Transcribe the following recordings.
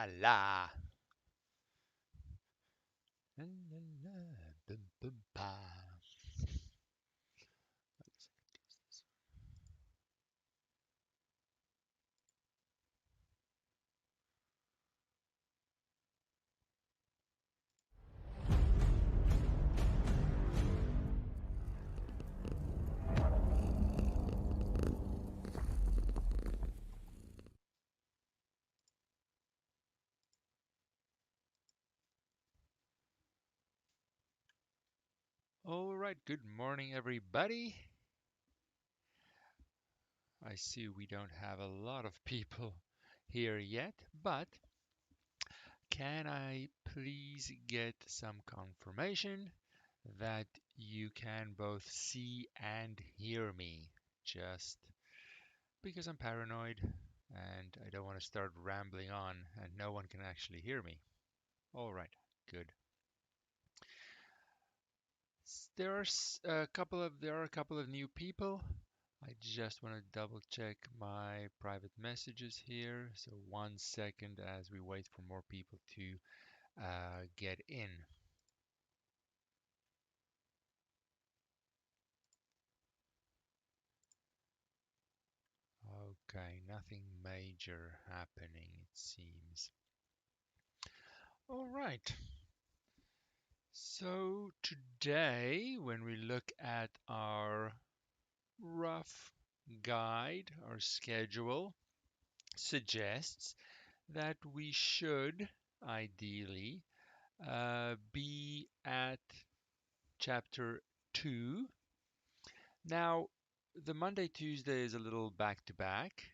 la la. La la la. Bum bum pa. All right, good morning, everybody. I see we don't have a lot of people here yet, but can I please get some confirmation that you can both see and hear me? Just because I'm paranoid and I don't want to start rambling on and no one can actually hear me. All right, good. There are a couple of new people. I just want to double check my private messages here. So 1 second as we wait for more people to get in. Okay, nothing major happening, it seems. All right. So today, when we look at our rough guide, our schedule suggests that we should ideally be at chapter 2. Now, the Monday, Tuesday is a little back to back,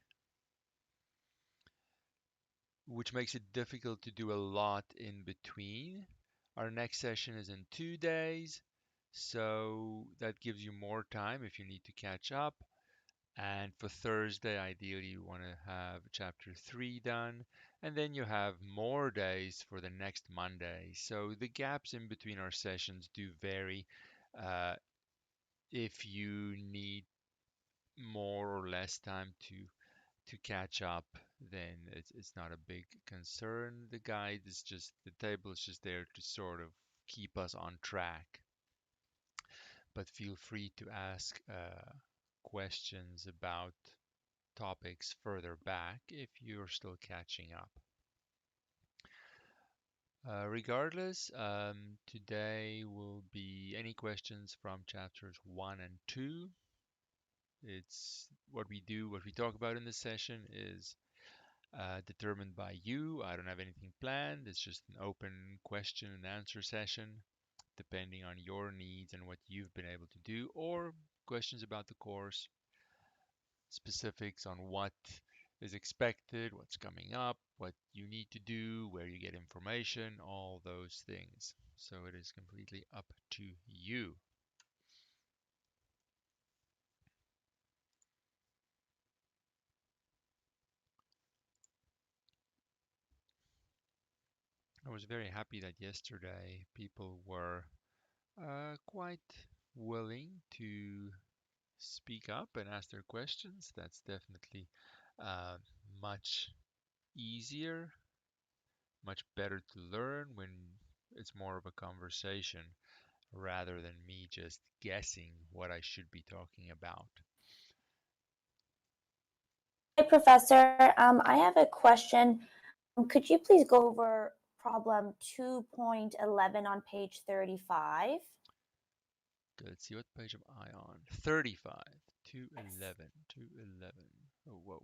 which makes it difficult to do a lot in between. Our next session is in 2 days, so that gives you more time if you need to catch up. And for Thursday, ideally, you want to have chapter 3 done, and then you have more days for the next Monday. So the gaps in between our sessions do vary. Uh, if you need more or less time to catch up, then it's not a big concern. The guide is just the table is just there to sort of keep us on track. But feel free to ask questions about topics further back if you're still catching up. Regardless, today will be any questions from chapters 1 and 2. It's what we do, what we talk about in this session is determined by you. I don't have anything planned. It's just an open question and answer session, depending on your needs and what you've been able to do, or questions about the course, specifics on what is expected, what's coming up, what you need to do, where you get information, all those things. So it is completely up to you. I was very happy that yesterday people were quite willing to speak up and ask their questions. That's definitely uh, much easier, much better to learn when it's more of a conversation rather than me just guessing what I should be talking about. Hi, Professor. I have a question. Could you please go over problem 2.11 on page 35? Good. Let's see, what page am I on? 35, Yes. 211, 211. Oh, whoa.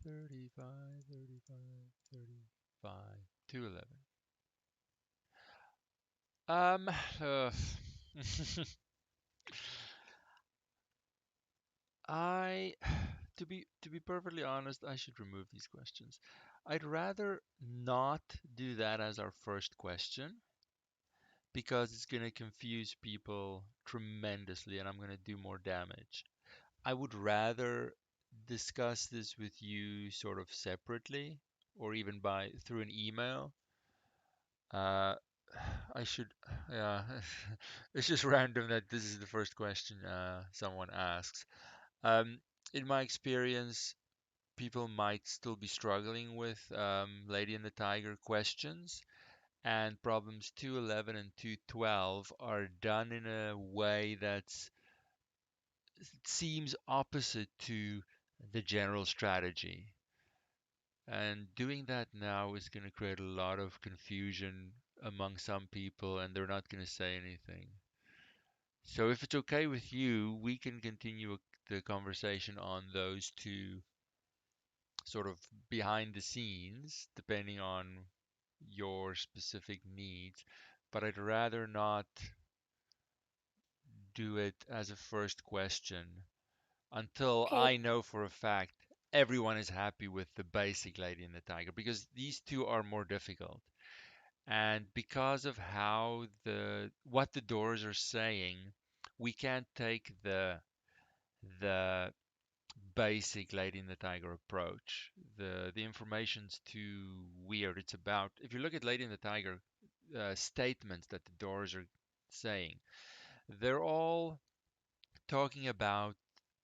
35, 35, 35, 211. Uh, I, to be perfectly honest, I should remove these questions. I'd rather not do that as our first question because it's going to confuse people tremendously and I'm going to do more damage. I would rather discuss this with you sort of separately or even by through an email. Uh, I should, yeah, it's just random that this is the first question someone asks. Um, in my experience, people might still be struggling with Lady and the Tiger questions, and problems 211 and 212 are done in a way that seems opposite to the general strategy. And doing that now is going to create a lot of confusion among some people, and they're not going to say anything. So, if it's okay with you, we can continue the conversation on those two sort of behind the scenes, depending on your specific needs. But I'd rather not do it as a first question until Okay. I know for a fact everyone is happy with the basic Lady and the Tiger, because these two are more difficult. And because of how the what the doors are saying, we can't take the basic Lady and the Tiger approach. The information's too weird. It's about, if you look at Lady and the Tiger statements that the doors are saying, they're all talking about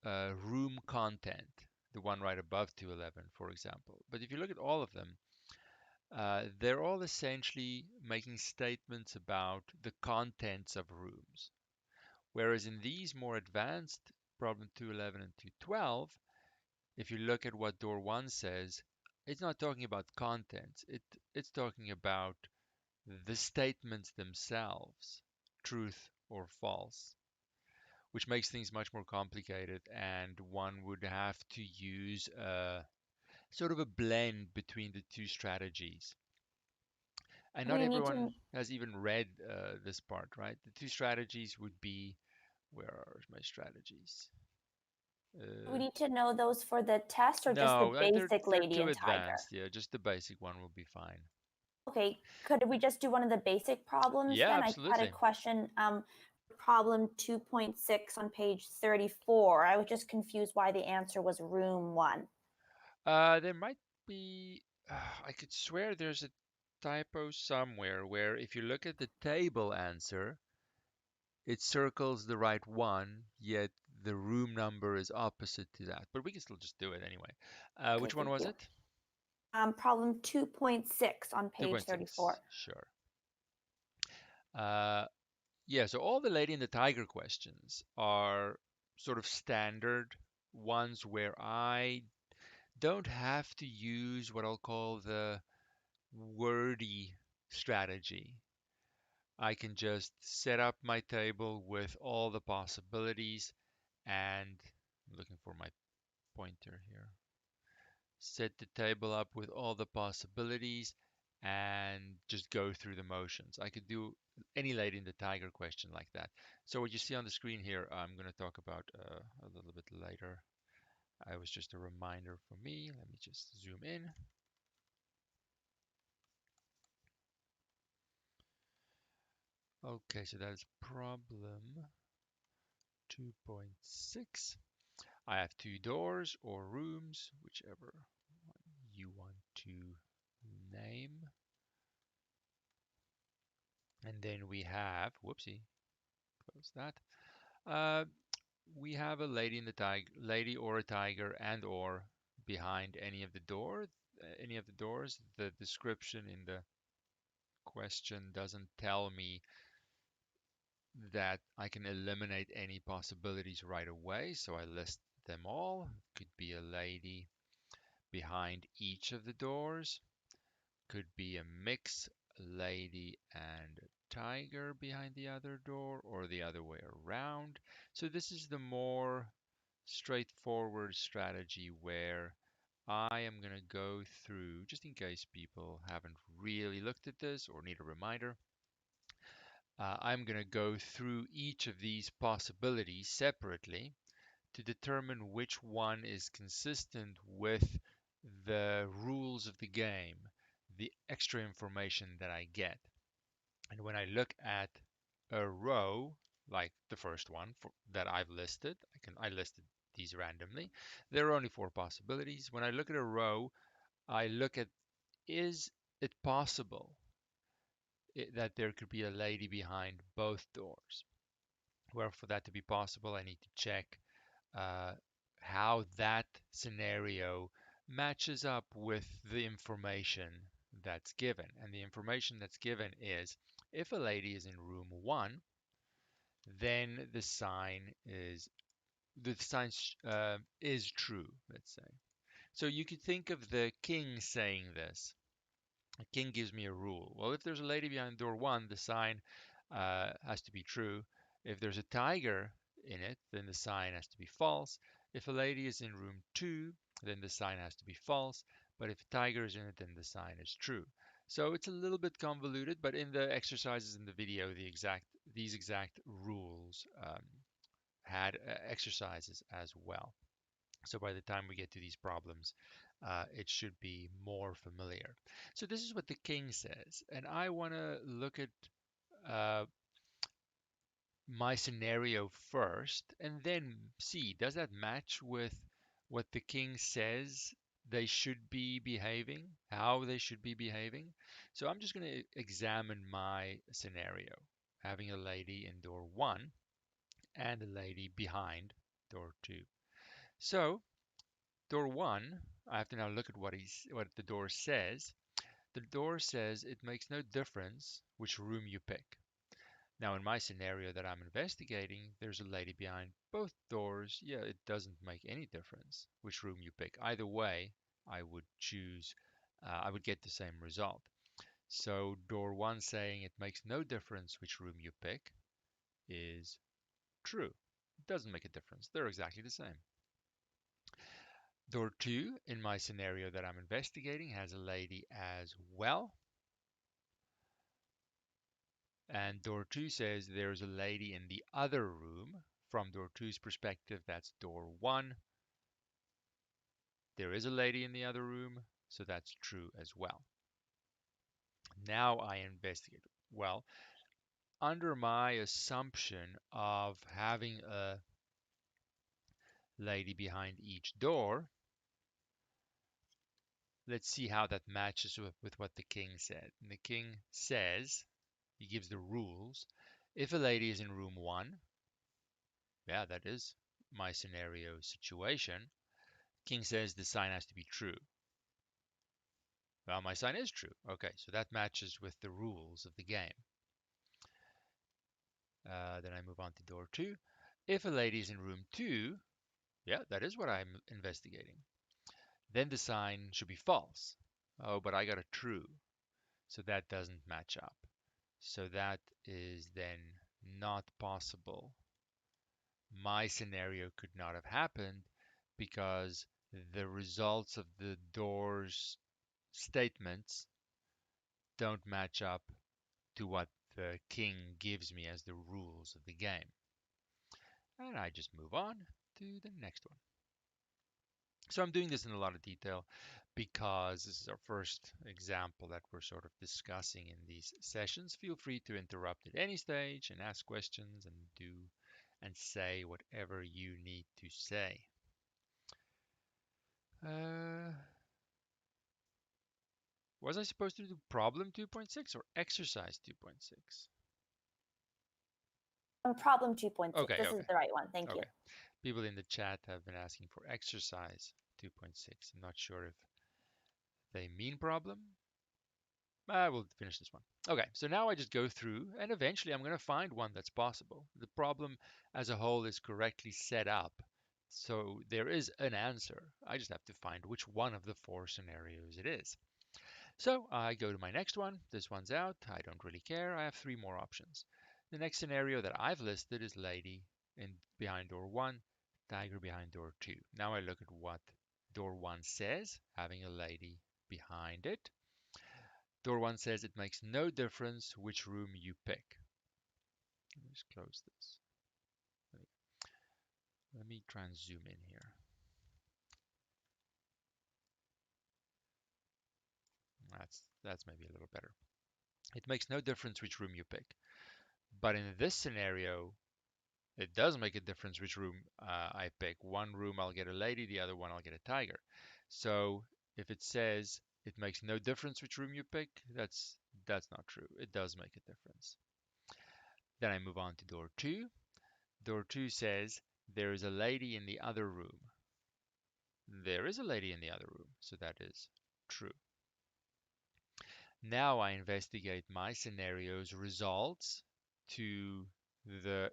room content, the one right above 211, for example. But if you look at all of them, they're all essentially making statements about the contents of rooms. Whereas in these more advanced, problem 211 and 212, if you look at what door 1 says, it's not talking about contents. It's talking about the statements themselves, truth or false, which makes things much more complicated, and one would have to use a sort of a blend between the two strategies. And not We need everyone to has even read this part, right? The two strategies would be, where are my strategies? we Uh, need to know those for the test or just the no, basic they're lady too and tiger. advanced. Yeah, just the basic one will be fine. Okay, could we just do one of the basic problems Yeah, then? I had a absolutely. question, problem 2.6 on page 34. I was just confused why the answer was room one. There might be. I could swear there's a typo somewhere where if you look at the table answer, it circles the right one, yet the room number is opposite to that. But we can still just do it anyway. Okay, Which one thank was you. it? Problem 2.6 on page 34. 2.6. Sure. Uh, yeah, so all the Lady and the Tiger questions are sort of standard ones where I don't have to use what I'll call the wordy strategy. I can just set up my table with all the possibilities and I'm looking for my pointer here. Set the table up with all the possibilities and just go through the motions. I could do any Lady in the Tiger question like that. So what you see on the screen here, I'm going to talk about a little bit later. I was just a reminder for me. Let me just zoom in. Okay, so that is problem 2.6. I have two doors or rooms, whichever you want to name. And then we have, whoopsie, close that. Uh, we have a lady in the tiger, lady or a tiger, and or behind any of the any of the doors. The description in the question doesn't tell me that I can eliminate any possibilities right away, so I list them all. Could be a lady behind each of the doors. Could be a mix, lady and tiger behind the other door, or the other way around. So this is the more straightforward strategy where I am going to go through, just in case people haven't really looked at this or need a reminder, I'm going to go through each of these possibilities separately to determine which one is consistent with the rules of the game, the extra information that I get. And when I look at a row, like the first one that I've listed, I listed these randomly. There are only four possibilities. When I look at a row, I look at, is it possible that there could be a lady behind both doors? Well, for that to be possible, I need to check uh, how that scenario matches up with the information that's given. And the information that's given is if a lady is in room 1, then the sign is true, let's say. So you could think of the king saying this. A king gives me a rule. Well, if there's a lady behind door 1, the sign has to be true. If there's a tiger in it, then the sign has to be false. If a lady is in room 2, then the sign has to be false. But if a tiger is in it, then the sign is true. So it's a little bit convoluted, but in the exercises in the video, these exact rules had exercises as well. So by the time we get to these problems, it should be more familiar. So this is what the king says, and I want to look at uh, my scenario first, and then see, does that match with what the king says they should be behaving, how they should be behaving? So I'm just going to examine my scenario, having a lady in door 1 and a lady behind door 2. So door 1, I have to now look at what the door says. The door says it makes no difference which room you pick. Now, in my scenario that I'm investigating, there's a lady behind both doors. Yeah, it doesn't make any difference which room you pick. Either way, I would get the same result. So, door 1 saying it makes no difference which room you pick is true. It doesn't make a difference. They're exactly the same. Door 2, in my scenario that I'm investigating, has a lady as well. And door 2 says there's a lady in the other room. From door two's perspective, that's door 1. There is a lady in the other room, so that's true as well. Now I investigate. Well, under my assumption of having a lady behind each door, let's see how that matches with what the king said. And the king says, he gives the rules. If a lady is in room 1, yeah, that is my scenario situation. King says the sign has to be true. Well, my sign is true. Okay, so that matches with the rules of the game. Then I move on to door 2. If a lady is in room 2, yeah, that is what I'm investigating. Then the sign should be false. Oh, but I got a true, so that doesn't match up. So that is then not possible. My scenario could not have happened because the results of the door's statements don't match up to what the king gives me as the rules of the game. And I just move on to the next one. So I'm doing this in a lot of detail because this is our first example that we're sort of discussing in these sessions. Feel free to interrupt at any stage and ask questions and do and say whatever you need to say. Uh, was I supposed to do problem 2.6 or exercise 2.6? Problem 2.6. Okay, This is okay, the right one. Thank you. okay. People in the chat have been asking for exercise 2.6. I'm not sure if they mean problem. I will finish this one. Okay, so now I just go through and eventually I'm going to find one that's possible. The problem as a whole is correctly set up. So there is an answer. I just have to find which one of the 4 scenarios it is. So I go to my next one. This one's out. I don't really care. I have 3 more options. The next scenario that I've listed is lady in behind door 1, tiger behind door 2. Now I look at what door 1 says, having a lady behind it. Door 1 says it makes no difference which room you pick. Let me just close this. Let me try and zoom in here. That's maybe a little better. It makes no difference which room you pick. But in this scenario, it does make a difference which room I pick. One room I'll get a lady, the other one I'll get a tiger. So if it says it makes no difference which room you pick, that's not true. It does make a difference. Then I move on to door 2. Door 2 says there is a lady in the other room. There is a lady in the other room, so that is true. Now I investigate my scenario's results to the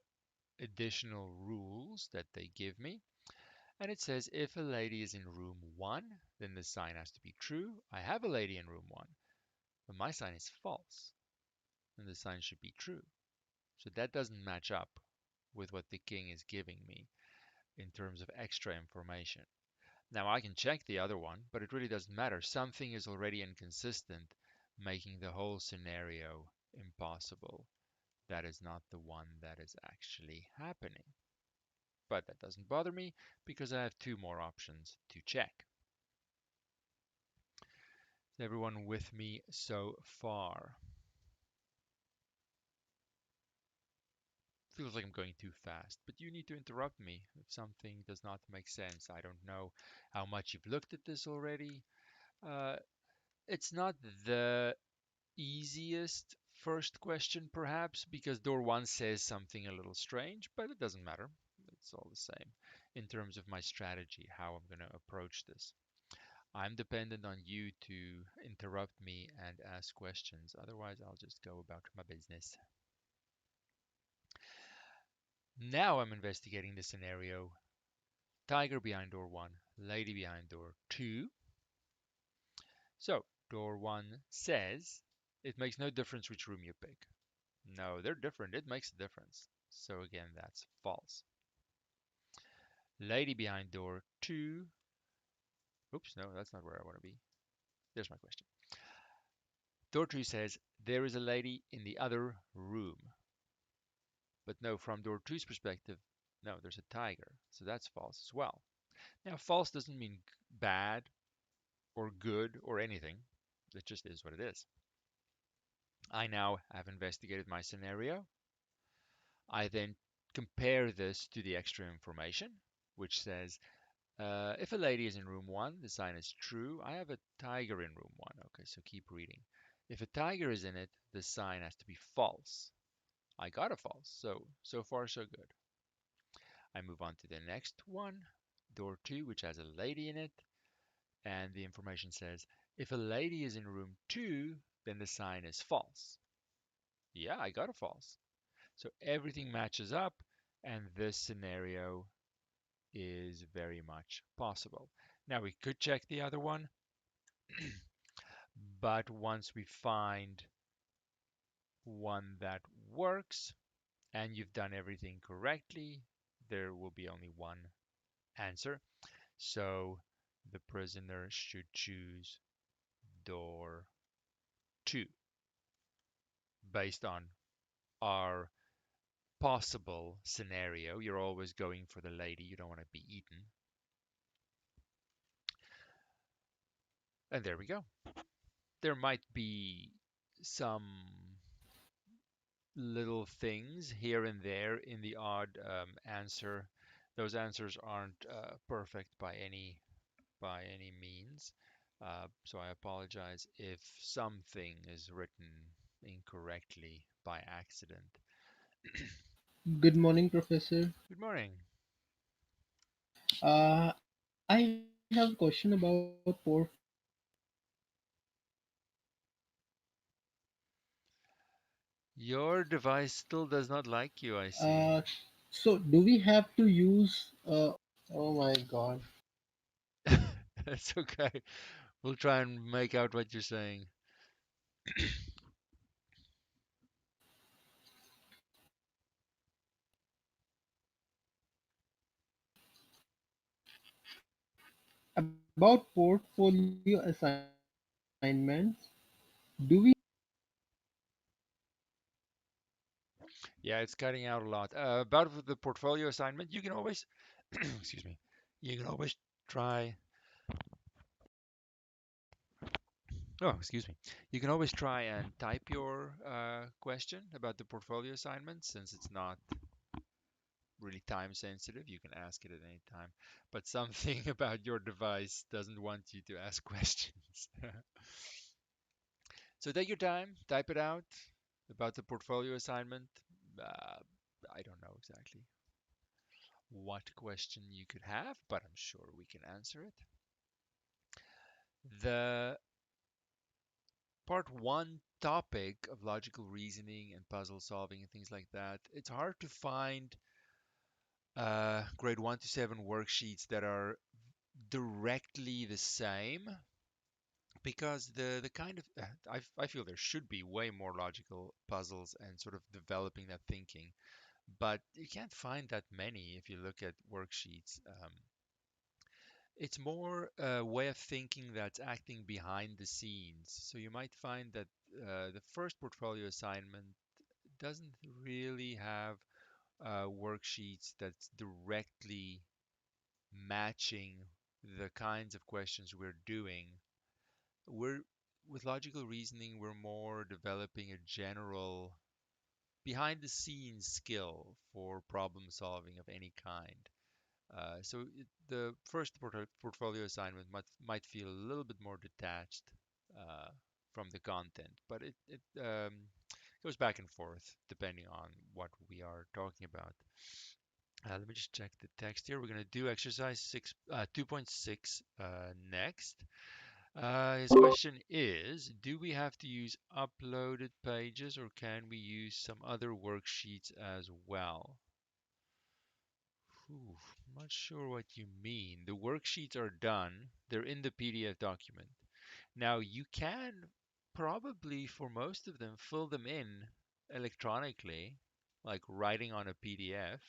additional rules that they give me. And it says if a lady is in room 1, then the sign has to be true. I have a lady in room 1, but my sign is false, then the sign should be true. So that doesn't match up with what the king is giving me in terms of extra information. Now I can check the other one, but it really doesn't matter. Something is already inconsistent, making the whole scenario impossible. That is not the one that is actually happening. But that doesn't bother me because I have two more options to check. Is everyone with me so far? Feels like I'm going too fast, but you need to interrupt me if something does not make sense. I don't know how much you've looked at this already. Uh, it's not the easiest first question, perhaps, because door one says something a little strange, but it doesn't matter. It's all the same in terms of my strategy, how I'm going to approach this. I'm dependent on you to interrupt me and ask questions. Otherwise, I'll just go about my business. Now I'm investigating the scenario. Tiger behind door one, lady behind door two. So, door one says it makes no difference which room you pick. No, they're different. It makes a difference. So again, that's false. Lady behind door two. Oops, no, that's not where I want to be. There's my question. Door two says there is a lady in the other room. But no, from door two's perspective, no, there's a tiger. So that's false as well. Now, false doesn't mean bad or good or anything. It just is what it is. I now have investigated my scenario. I then compare this to the extra information, which says if a lady is in room one, the sign is true. I have a tiger in room one. Okay, so keep reading. If a tiger is in it, the sign has to be false. I got a false. So far, so good. I move on to the next one, door two, which has a lady in it. And the information says if a lady is in room two, then the sign is false. Yeah, I got a false. So everything matches up, and this scenario is very much possible. Now we could check the other one, but once we find one that works and you've done everything correctly, there will be only one answer. So the prisoner should choose door two based on our possible scenario. You're always going for the lady, you don't want to be eaten. And there we go. There might be some little things here and there in the odd answer. Those answers aren't perfect by any means. So I apologize if something is written incorrectly by accident. Good morning, Professor. Good morning. I have a question about portfolio assignments. Your device still does not like you, I see. So, do we have to use? Oh my God! That's okay. We'll try and make out what you're saying. About portfolio assignments, do we have to use? Yeah, it's cutting out a lot. About the portfolio assignment, you can always, excuse me, you can always try, oh, excuse me, you can always try and type your question about the portfolio assignment since it's not really time sensitive. You can ask it at any time, but something about your device doesn't want you to ask questions. So take your time, type it out about the portfolio assignment. Uh, I don't know exactly. what question you could have, but I'm sure we can answer it. The part one topic of logical reasoning and puzzle solving and things like that, it's hard to find grade 1 to 7 worksheets that are directly the same because the kind of I feel there should be way more logical puzzles and sort of developing that thinking, but you can't find that many if you look at worksheets. It's more a way of thinking that's acting behind the scenes. So you might find that the first portfolio assignment doesn't really have worksheets that's directly matching the kinds of questions we're doing. We're with logical reasoning, we're more developing a general behind the scenes skill for problem solving of any kind. The first portfolio assignment might feel a little bit more detached uh, from the content, but it goes back and forth depending on what we are talking about. Let me just check the text here. We're going to do exercise 2.6 next. His question is, do we have to use uploaded pages or can we use some other worksheets as well? Ooh, I'm not sure what you mean. The worksheets are done. They're in the PDF document. Now, you can probably, for most of them, fill them in electronically, like writing on a PDF.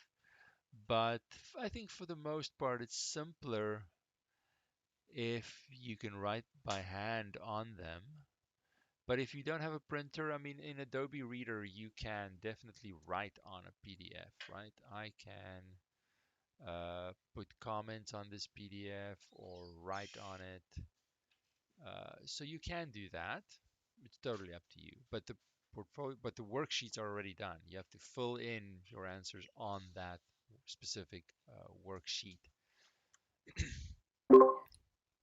But I think for the most part, it's simpler if you can write by hand on them. But if you don't have a printer, I mean, in Adobe Reader, you can definitely write on a PDF, right? I can put comments on this PDF or write on it. So you can do that. It's totally up to you. But the worksheets are already done. You have to fill in your answers on that specific worksheet.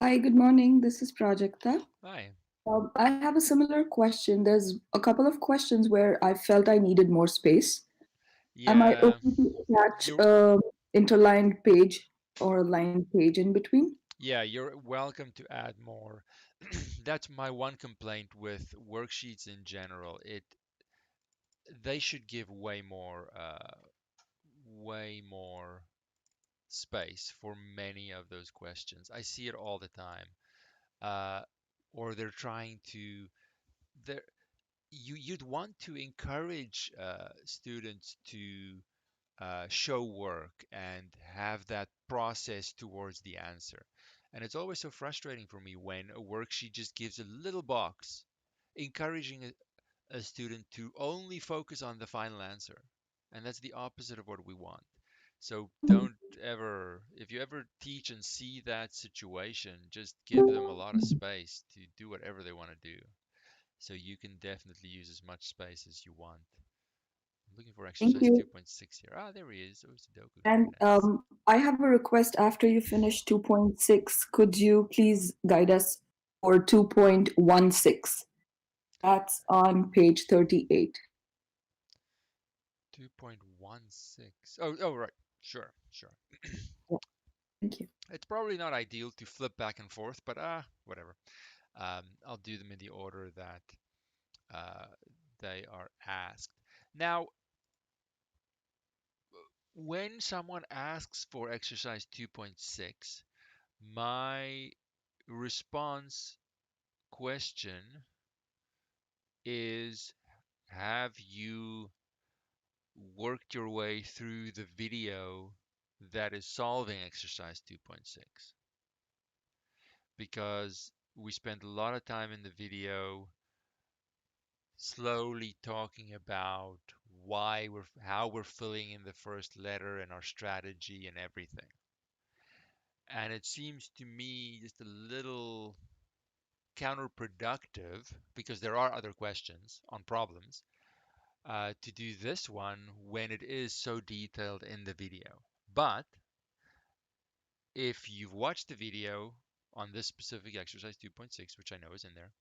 Hi, good morning. This is Prajakta. Hi. I have a similar question. There's a couple of questions where I felt I needed more space. Am I Yeah, okay to attach you're a interlined page or a lined page in between? yeah, you're welcome to add more. That's my one complaint with worksheets in general. They should give way more space for many of those questions. I see it all the time. Uh, or they're trying to they're you'd want to encourage students to show work and have that process towards the answer. And it's always so frustrating for me when a worksheet just gives a little box encouraging a student to only focus on the final answer. And that's the opposite of what we want. So don't ever, if you ever teach and see that situation, just give them a lot of space to do whatever they want to do. So you can definitely use as much space as you want. I'm looking for Thank exercise you. 2.6 here. Ah, there he is. Oh, Sudoku. Very And nice. I have a request after you finish 2.6. Could you please guide us for 2.16? That's on page 38. 2.16. Oh, right. Sure, sure. Yeah, thank you. It's probably not ideal to flip back and forth, but whatever. I'll do them in the order that uh, they are asked. Now, when someone asks for exercise 2.6, my response question is, have you worked your way through the video that is solving exercise 2.6? Because we spend a lot of time in the video slowly talking about how we're filling in the first letter and our strategy and everything. And it seems to me just a little counterproductive because there are other questions on problems to do this one when it is so detailed in the video. But if you've watched the video on this specific exercise 2.6, which I know is in there,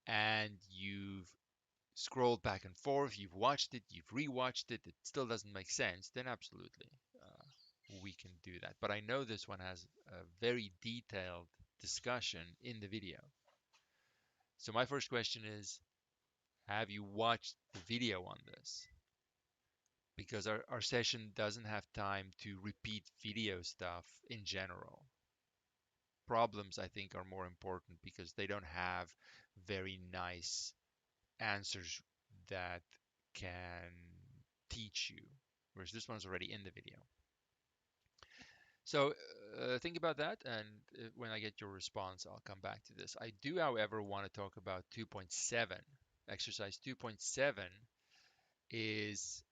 and you've scrolled back and forth, you've watched it, you've rewatched it, it still doesn't make sense, then absolutely. we can do that. But I know this one has a very detailed discussion in the video. So my first question is, have you watched the video on this? Because our session doesn't have time to repeat video stuff in general. Problems, I think, are more important because they don't have very nice answers that can teach you, whereas this one's already in the video. So think about that, and when I get your response, I'll come back to this. I do, however, want to talk about 2.7. Exercise 2.7 is,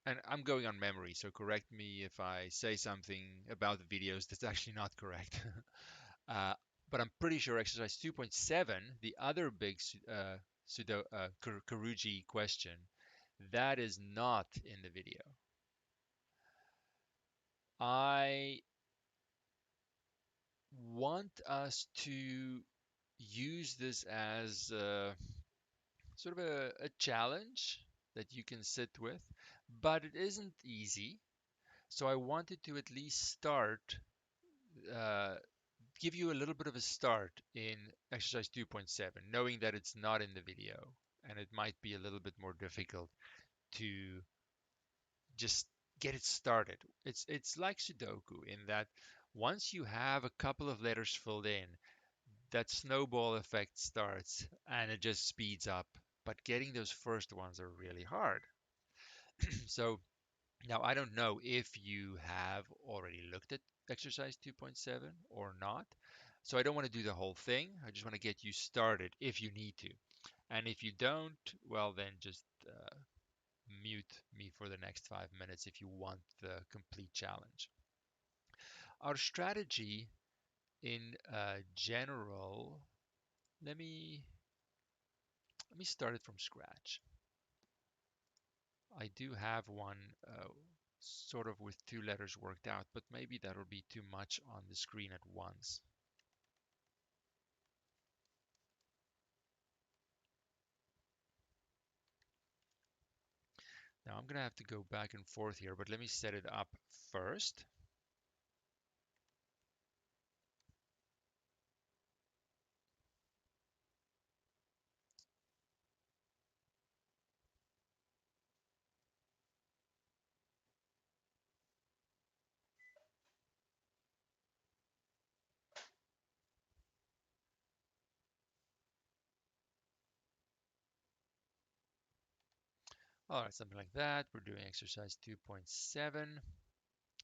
and I'm going on memory, so correct me if I say something about the videos that's actually not correct. uh, but I'm pretty sure exercise 2.7, the other big Karuji question, that is not in the video. I want us to use this as sort of a challenge that you can sit with, but it isn't easy. So I wanted to at least start, uh, give you a little bit of a start in exercise 2.7, knowing that it's not in the video and it might be a little bit more difficult to just get it started. It's like Sudoku in that once you have a couple of letters filled in, that snowball effect starts and it just speeds up. But getting those first ones are really hard. So now I don't know if you have already looked at exercise 2.7 or not. So I don't want to do the whole thing. I just want to get you started if you need to. And if you don't, well, then just mute me for the next 5 minutes if you want the complete challenge. Our strategy in general, let me start it from scratch. I do have one sort of with two letters worked out, but maybe that'll be too much on the screen at once. Now I'm gonna have to go back and forth here, but let me set it up first. All right, something like that. We're doing exercise 2.7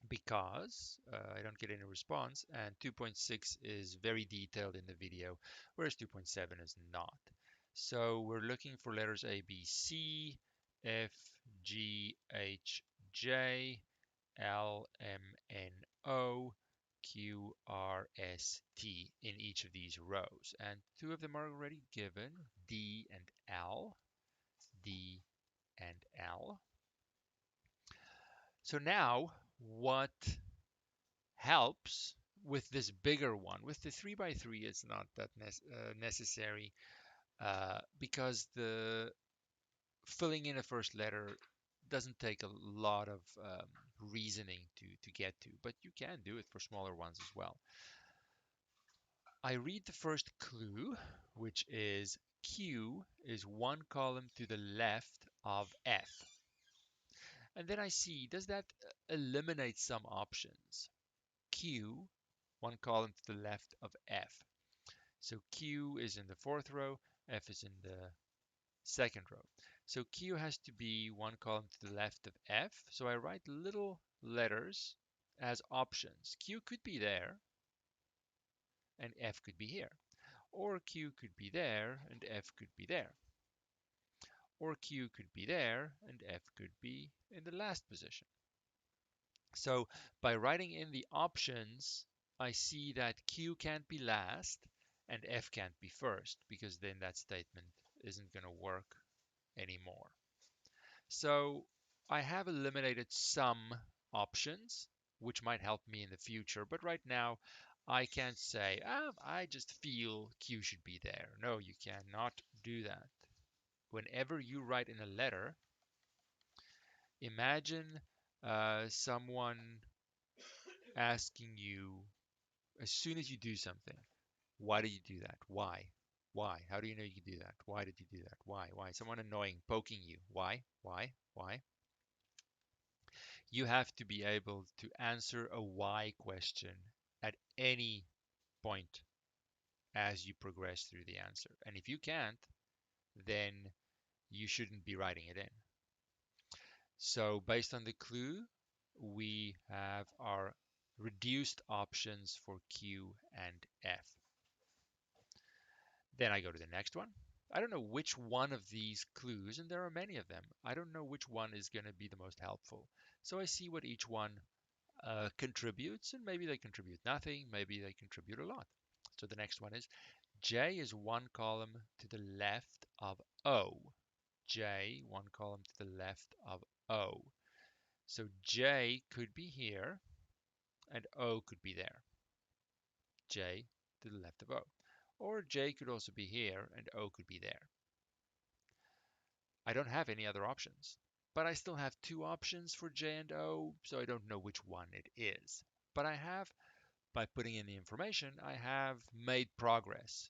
because I don't get any response, and 2.6 is very detailed in the video, whereas 2.7 is not. So we're looking for letters A, B, C, F, G, H, J, L, M, N, O, Q, R, S, T in each of these rows. And two of them are already given, D and L, D and L. So now what helps with this bigger one, with the 3 by 3 it's not that necessary because the filling in a first letter doesn't take a lot of reasoning to get to, but you can do it for smaller ones as well. I read the first clue, which is Q is one column to the left of F. And then I see, does that eliminate some options? Q, one column to the left of F. So Q is in the fourth row, F is in the second row. So Q has to be one column to the left of F. So I write little letters as options. Q could be there and F could be here. Or Q could be there and F could be there. Or Q could be there and F could be in the last position. So by writing in the options, I see that Q can't be last and F can't be first, because then that statement isn't going to work anymore. So I have eliminated some options, which might help me in the future, but right now I can't say, I just feel Q should be there. No, you cannot do that. Whenever you write in a letter, imagine someone asking you as soon as you do something, why did you do that? Why? Why? How do you know you can do that? Why did you do that? Why? Why? Someone annoying, poking you. Why? Why? Why? You have to be able to answer a why question at any point as you progress through the answer. And if you can't, then you shouldn't be writing it in. So based on the clue, we have our reduced options for Q and F. Then I go to the next one. I don't know which one of these clues, and there are many of them, I don't know which one is going to be the most helpful. So I see what each one contributes, and maybe they contribute nothing, maybe they contribute a lot. So the next one is J is one column to the left of O. J, one column to the left of O. So J could be here, and O could be there. J to the left of O. Or J could also be here, and O could be there. I don't have any other options, but I still have two options for J and O, so I don't know which one it is. But I have, by putting in the information, I have made progress.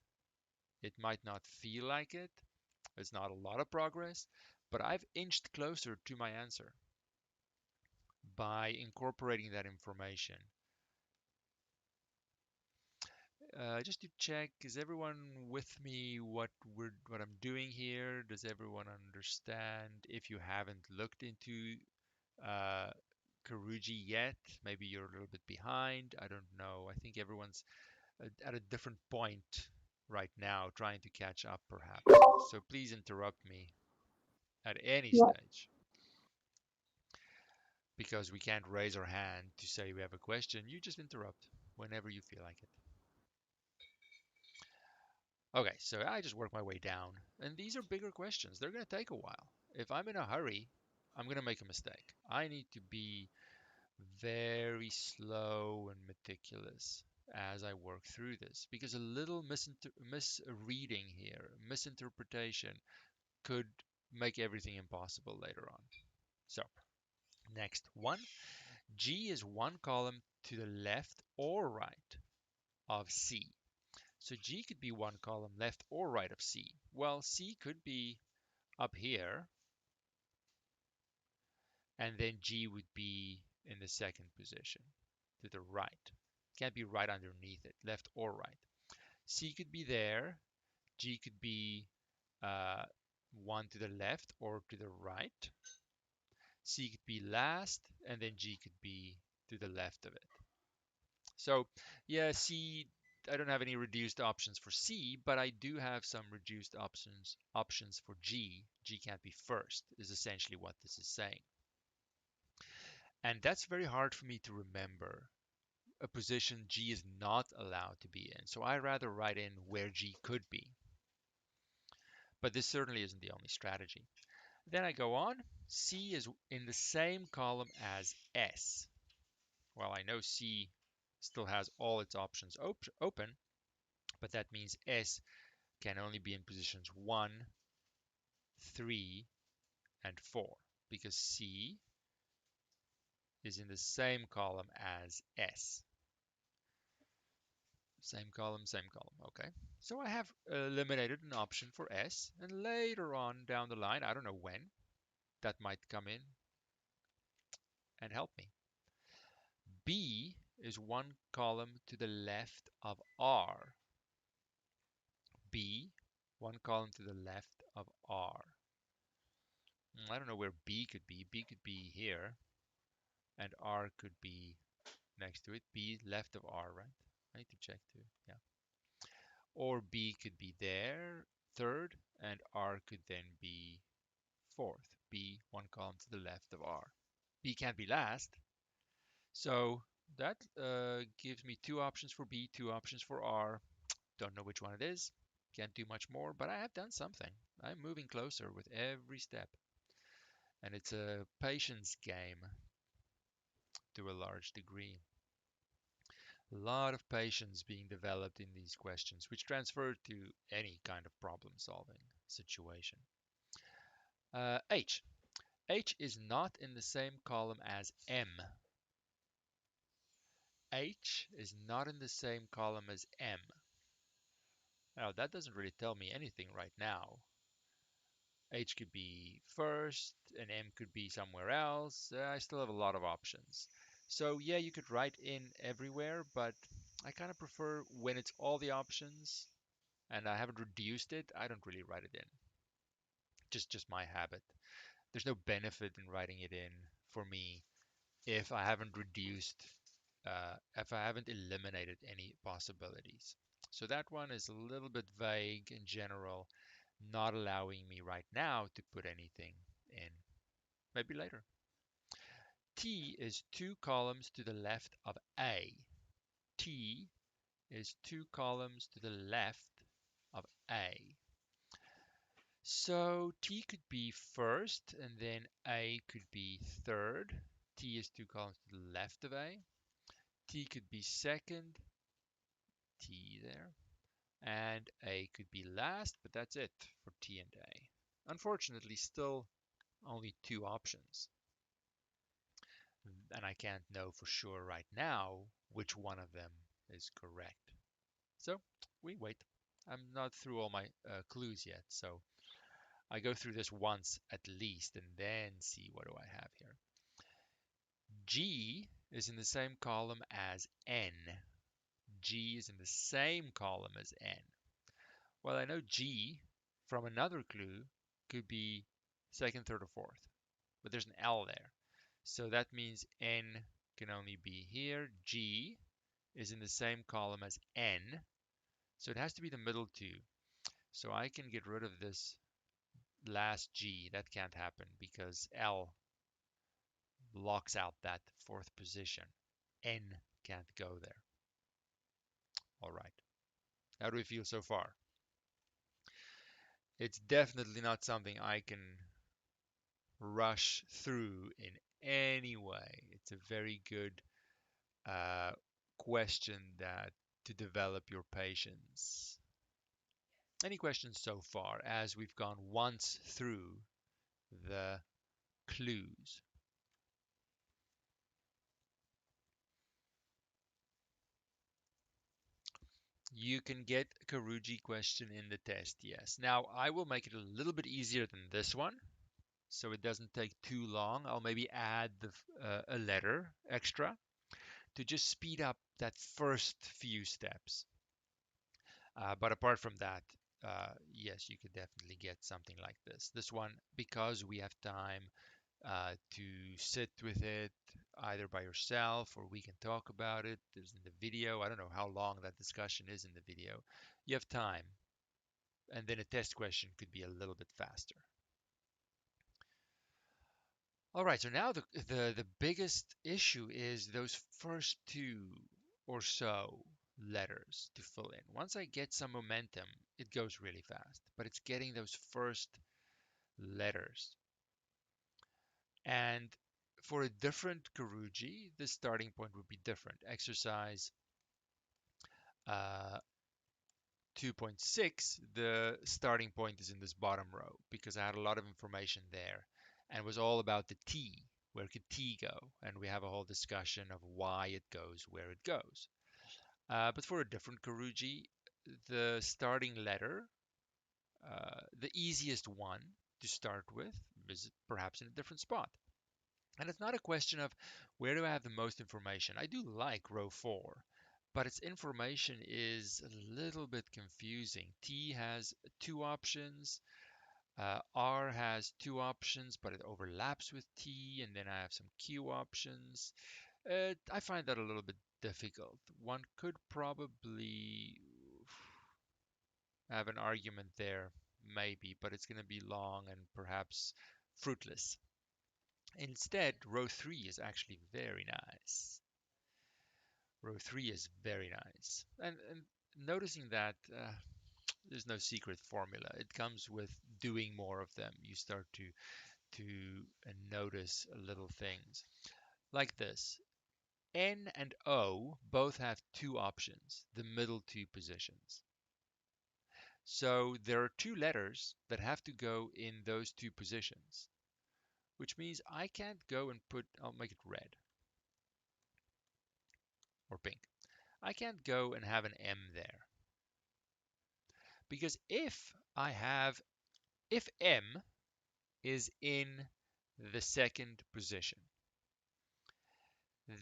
It might not feel like it, it's not a lot of progress, but I've inched closer to my answer by incorporating that information. Just to check, is everyone with me what I'm doing here? Does everyone understand? If you haven't looked into uh, Karuji yet, maybe you're a little bit behind. I don't know. I think everyone's at a different point right now, trying to catch up perhaps. So please interrupt me at any Yeah. stage because we can't raise our hand to say we have a question. You just interrupt whenever you feel like it. Okay, so I just work my way down, and these are bigger questions. They're going to take a while. If I'm in a hurry, I'm going to make a mistake. I need to be very slow and meticulous as I work through this because a little misreading here, misinterpretation could make everything impossible later on. So, next one. G is one column to the left or right of C. So G could be one column left or right of C. Well, C could be up here, and then G would be in the second position to the right. Can't be right underneath it, left or right. C could be there. G could be uh, one to the left or to the right. C could be last, and then G could be to the left of it. So yeah, I don't have any reduced options for C, but I do have some reduced options for G. G can't be first, is essentially what this is saying. And that's very hard for me to remember a position G is not allowed to be in. So I rather write in where G could be. But this certainly isn't the only strategy. Then I go on. C is in the same column as S. Well, I know C still has all its options open, but that means S can only be in positions 1, 3, and 4 because C is in the same column as S. Same column, same column. Okay. So I have eliminated an option for S, and later on down the line, I don't know when, that might come in and help me. B is one column to the left of R. B, one column to the left of R. I don't know where B could be. B could be here, and R could be next to it. B left of R, right? I need to check too. Yeah. Or B could be there, third, and R could then be fourth. B, one column to the left of R. B can't be last. So that gives me two options for B, two options for R. Don't know which one it is. Can't do much more, but I have done something. I'm moving closer with every step. And it's a patience game to a large degree. A lot of patience being developed in these questions, which transfer to any kind of problem solving situation. H. H is not in the same column as M. H is not in the same column as M. Now, that doesn't really tell me anything right now. H could be first, and M could be somewhere else. I still have a lot of options. So yeah, you could write in everywhere, but I kind of prefer when it's all the options and I haven't reduced it, I don't really write it in. Just my habit. There's no benefit in writing it in for me if I haven't reduced, if I haven't eliminated any possibilities. So that one is a little bit vague in general, not allowing me right now to put anything in. Maybe later. T is two columns to the left of A. T is two columns to the left of A. So T could be first and then A could be third. T is two columns to the left of A. T could be second, T there, and A could be last, but that's it for T and A. Unfortunately, still only two options, and I can't know for sure right now which one of them is correct. So we wait. I'm not through all my clues yet, so I go through this once at least and then see what do I have here. G is in the same column as N. G is in the same column as N. Well, I know G from another clue could be second, third, or fourth, but there's an L there. So that means N can only be here. G is in the same column as N, so it has to be the middle two. So I can get rid of this last G. That can't happen because L blocks out that fourth position. N can't go there. All right. How do we feel so far? It's definitely not something I can rush through in any way. It's a very good uh, question that to develop your patience. Any questions so far as we've gone once through the clues? You can get a Karuji question in the test, yes. Now, I will make it a little bit easier than this one, so it doesn't take too long. I'll maybe add a letter extra to just speed up that first few steps. But apart from that, yes, you could definitely get something like this. This one, because we have time to sit with it either by yourself or we can talk about it. There's in the video. I don't know how long that discussion is in the video. You have time, and then a test question could be a little bit faster. All right, so now the biggest issue is those first two or so letters to fill in. Once I get some momentum, it goes really fast, but it's getting those first letters. And for a different Karuji, the starting point would be different. Exercise uh, 2.6, the starting point is in this bottom row because I had a lot of information there and it was all about the T. Where could T go? And we have a whole discussion of why it goes where it goes. But for a different Karuji, the starting letter, the easiest one to start with, is perhaps in a different spot. And it's not a question of where do I have the most information. I do like row 4, but its information is a little bit confusing. T has two options, R has two options, but it overlaps with T, and then I have some Q options. I find that a little bit difficult. One could probably have an argument there, maybe, but it's going to be long and perhaps fruitless. Instead, row 3 is actually very nice. Row 3 is very nice. And noticing that there's no secret formula. It comes with doing more of them. You start to notice little things like this. N and O both have two options, the middle two positions. So there are two letters that have to go in those two positions, which means I can't go and put, I'll make it red. or pink. I can't go and have an M there. Because if M is in the second position,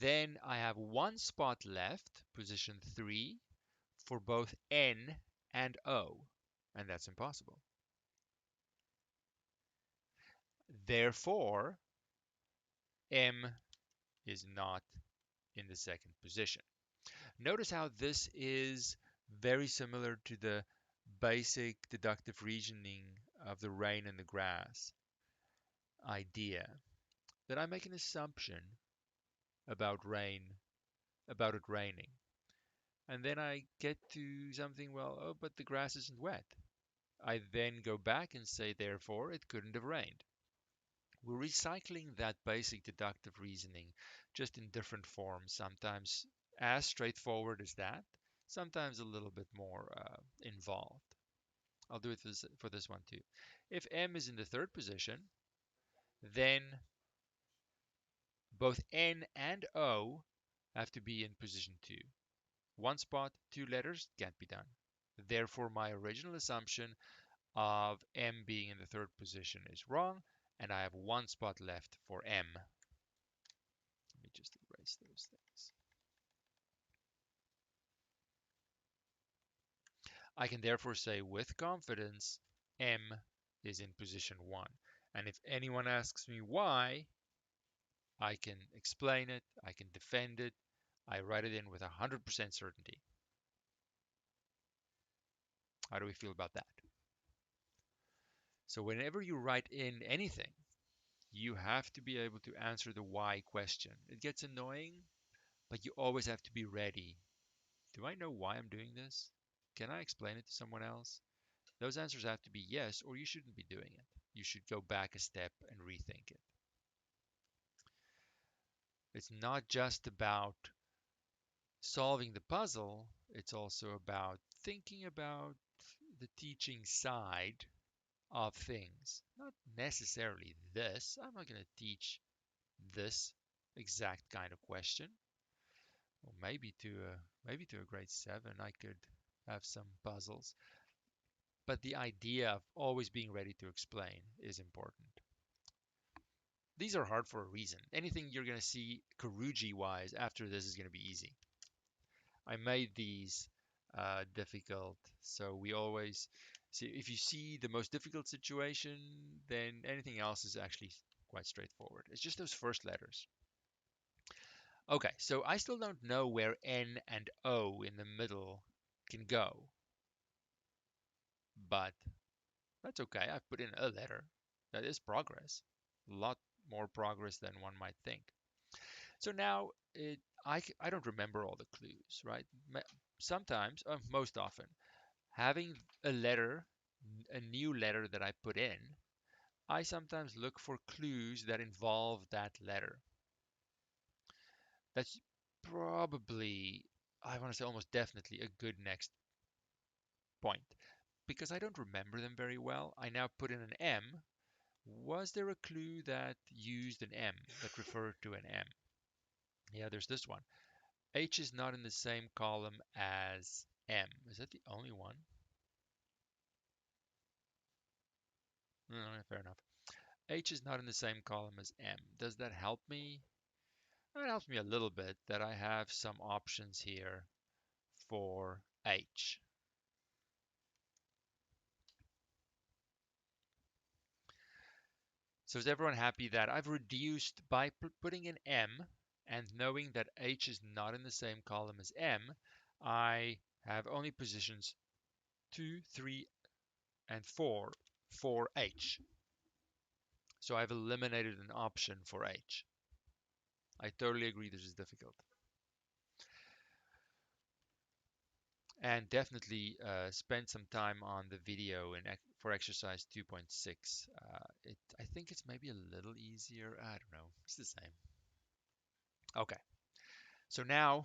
then I have one spot left, position 3, for both N and O, and that's impossible. Therefore, M is not in the second position. Notice how this is very similar to the basic deductive reasoning of the rain and the grass idea, that I make an assumption about rain, about it raining. And then I get to something, well, oh, but the grass isn't wet. I then go back and say, therefore, it couldn't have rained. We're recycling that basic deductive reasoning just in different forms, sometimes as straightforward as that, sometimes a little bit more involved. I'll do it for this one too. If M is in the third position, then both N and O have to be in position 2. One spot, 2 letters, can't be done. Therefore, my original assumption of M being in the third position is wrong, and I have one spot left for M. Let me just erase those things. I can therefore say with confidence M is in position 1. And if anyone asks me why, I can explain it, I can defend it, I write it in with 100% certainty. How do we feel about that? So whenever you write in anything, you have to be able to answer the why question. It gets annoying, but you always have to be ready. Do I know why I'm doing this? Can I explain it to someone else? Those answers have to be yes, or you shouldn't be doing it. You should go back a step and rethink it. It's not just about solving the puzzle, it's also about thinking about the teaching side of things. Not necessarily this. I'm not going to teach this exact kind of question. Or maybe to a grade 7 I could have some puzzles. But the idea of always being ready to explain is important. These are hard for a reason. Anything you're going to see Karuji wise after this is going to be easy. I made these difficult, so we always see if you see the most difficult situation, then anything else is actually quite straightforward. It's just those first letters. Okay, so I still don't know where N and O in the middle can go, but that's okay. I've put in a letter. That is progress. A lot more progress than one might think. So now I don't remember all the clues, right? Sometimes, most often, having a letter, a new letter that I put in, I sometimes look for clues that involve that letter. That's probably, I want to say almost definitely, a good next point. Because I don't remember them very well, I now put in an M. Was there a clue that used an M, that referred to an M? Yeah, there's this one. H is not in the same column as M. Is that the only one? No, fair enough. H is not in the same column as M. Does that help me? It helps me a little bit that I have some options here for H. So is everyone happy that I've reduced by putting in M and knowing that H is not in the same column as M, I have only positions 2, 3, and 4 for H. So I've eliminated an option for H. I totally agree this is difficult. And definitely spend some time on the video for exercise 2.6. I think it's maybe a little easier. I don't know. It's the same. Okay. So now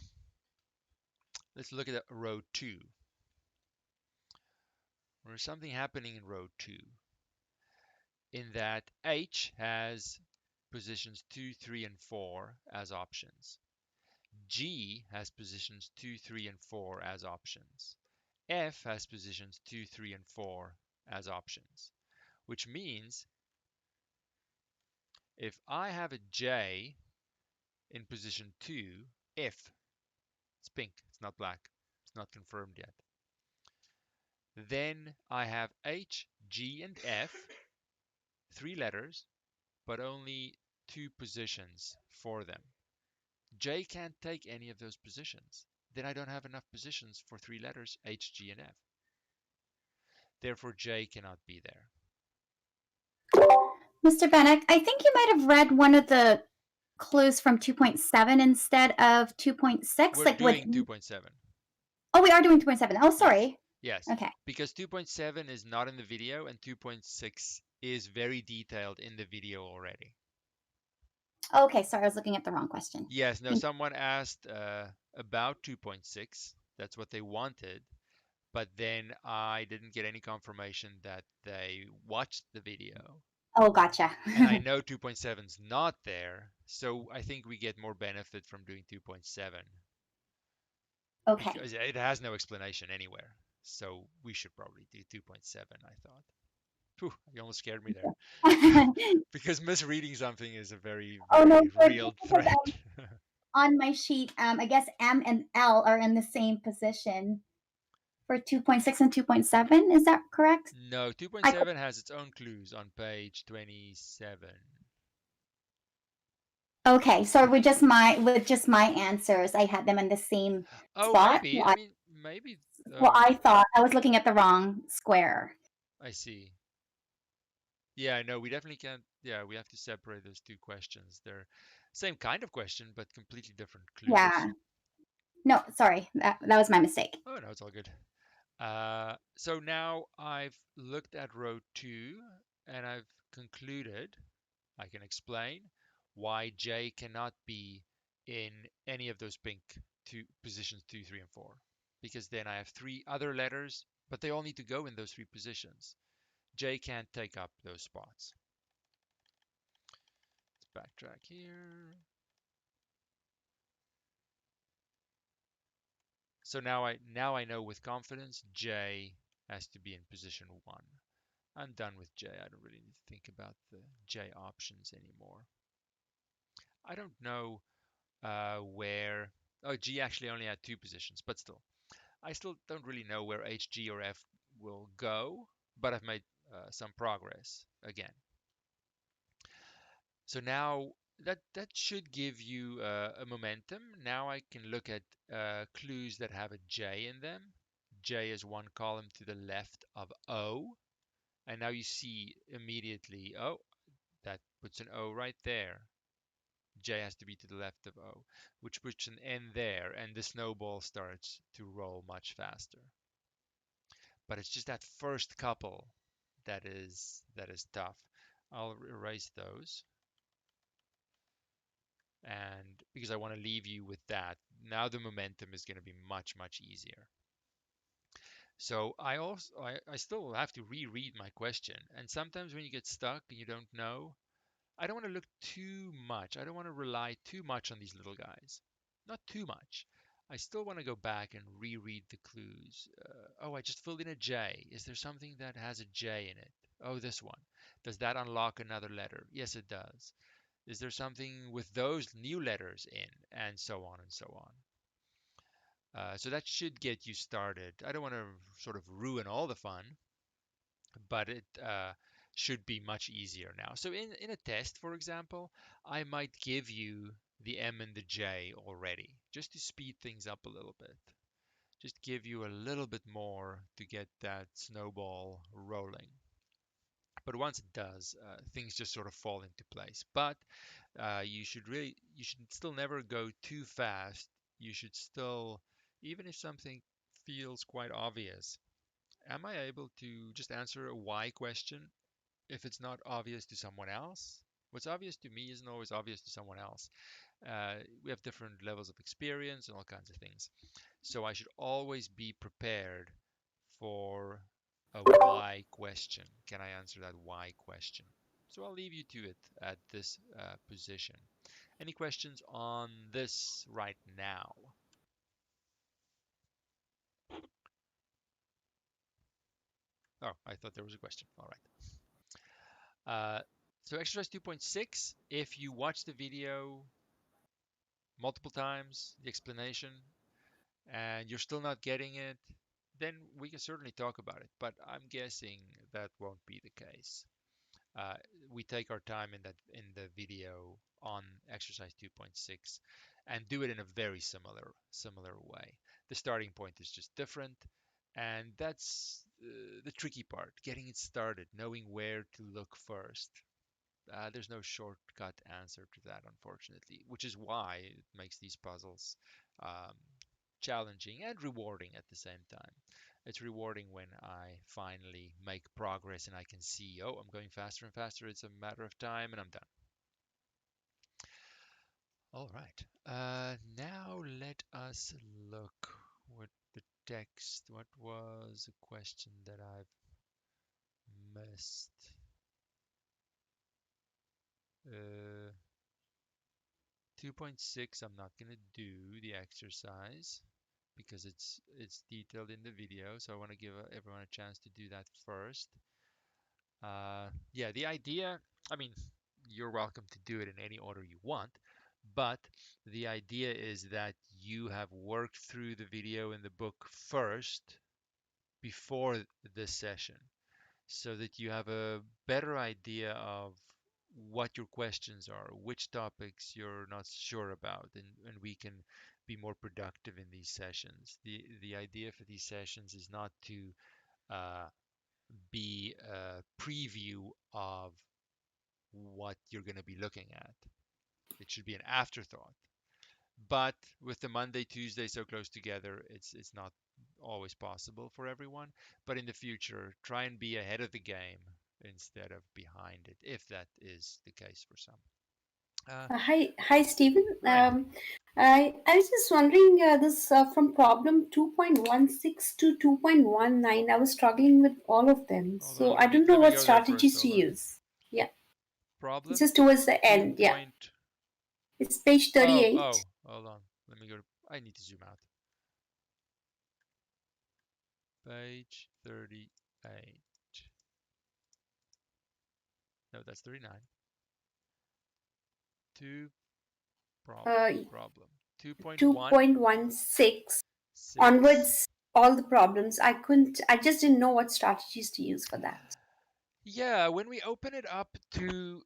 let's look at row 2. There's something happening in row 2 in that H has positions 2, 3, and 4 as options. G has positions 2, 3, and 4 as options. F has positions 2, 3, and 4 as options, which means if I have a J in position 2, if it's pink, it's not black, it's not confirmed yet, then I have H, G, and F, 3 letters, but only 2 positions for them. J can't take any of those positions. Then I don't have enough positions for 3 letters, H, G, and F. Therefore, J cannot be there. Mr. Bennick, I think you might have read one of the clues from 2.7 instead of 2.6. We're Like with, doing 2.7. oh, we are doing 2.7. Oh, sorry. Yes. Okay. Because 2.7 is not in the video and 2.6 is very detailed in the video already. Okay, sorry, I was looking at the wrong question. Yes, no, someone asked about 2.6. That's what they wanted. But then I didn't get any confirmation that they watched the video. Oh, gotcha. And I know 2.7 is not there. So I think we get more benefit from doing 2.7 Okay. because it has no explanation anywhere. So we should probably do 2.7, I thought. Whew, you almost scared me there. Because misreading something is a very, Oh, no, very good, real because threat. on my sheet, I guess M and L are in the same position for 2.6 and 2.7. Is that correct? No, I, 2.7 has its own clues on page 27. okay, so with just my answers, I had them in the same Oh, spot. maybe. I mean, maybe. Well, I thought I was looking at the wrong square. I see. Yeah, no, we definitely can't. Yeah, we have to separate those two questions. They're same kind of question, but completely different clues. Yeah. No, sorry, that was my mistake. Oh, no, it's all good. So now I've looked at row 2 and I've concluded I can explain why J cannot be in any of those pink two positions 2, 3, and 4. Because then I have 3 other letters, but they all need to go in those 3 positions. J can't take up those spots. Let's backtrack here. So now I know with confidence J has to be in position 1. I'm done with J. I don't really need to think about the J options anymore. I don't know where. Oh, G actually only had 2 positions, but still. I still don't really know where H, G, or F will go, but I've made some progress again. So now that should give you a momentum. Now I can look at clues that have a J in them. J is one column to the left of O. And now you see immediately, oh, that puts an O right there. J has to be to the left of O, which puts an N there, and the snowball starts to roll much faster. But it's just that first couple that is tough. I'll erase those. And because I want to leave you with that, now the momentum is going to be much, much easier. So I still have to reread my question. And sometimes when you get stuck and you don't know, I don't want to look too much. I don't want to rely too much on these little guys. Not too much. I still want to go back and reread the clues. Oh, I just filled in a J. Is there something that has a J in it? Oh, this one. Does that unlock another letter? Yes, it does. Is there something with those new letters in? And so on and so on. So that should get you started. I don't want to sort of ruin all the fun, but it should be much easier now. So in a test, for example, I might give you the M and the J already, just to speed things up a little bit. Just give you a little bit more to get that snowball rolling. But once it does, things just sort of fall into place. But you should still never go too fast. You should still, even if something feels quite obvious, am I able to just answer a why question if it's not obvious to someone else? What's obvious to me isn't always obvious to someone else. We have different levels of experience and all kinds of things. So I should always be prepared for a why question. Can I answer that why question? So I'll leave you to it at this position. Any questions on this right now? Oh, I thought there was a question. All right. So exercise 2.6, if you watch the video multiple times, the explanation, and you're still not getting it, then we can certainly talk about it. But I'm guessing that won't be the case. Uh, we take our time in the video on exercise 2.6 and do it in a very similar way. The starting point is just different, and that's the tricky part, getting it started, knowing where to look first. There's no shortcut answer to that, unfortunately, which is why it makes these puzzles um, challenging and rewarding at the same time. It's rewarding when I finally make progress and I can see, oh, I'm going faster and faster. It's a matter of time and I'm done. All right. Now let us look what the text, what was a question that I've missed? Uh, 2.6, I'm not going to do the exercise because it's detailed in the video, so I want to give everyone a chance to do that first. Yeah, the idea, I mean, you're welcome to do it in any order you want, but the idea is that you have worked through the video in the book first before this session so that you have a better idea of what your questions are, which topics you're not sure about, and we can be more productive in these sessions. The idea for these sessions is not to uh, be a preview of what you're going to be looking at. It should be an afterthought. But with the Monday, Tuesday so close together, it's not always possible for everyone. But in the future, try and be ahead of the game instead of behind it, if that is the case for some. Hi, Stephen. Hi. I was just wondering this from problem 2.16 to 2.19. I was struggling with all of them, Hold on, so I don't know let me what go there first. strategies to Hold on. use. Yeah, it's Problem just towards the two end. Yeah, point. it's page 38. Hold on. Let me go to. I need to zoom out. Page 38. No, that's 39. Two problem. 2.16. 2.16 onwards, all the problems. I couldn't. I just didn't know what strategies to use for that. Yeah, when we open it up to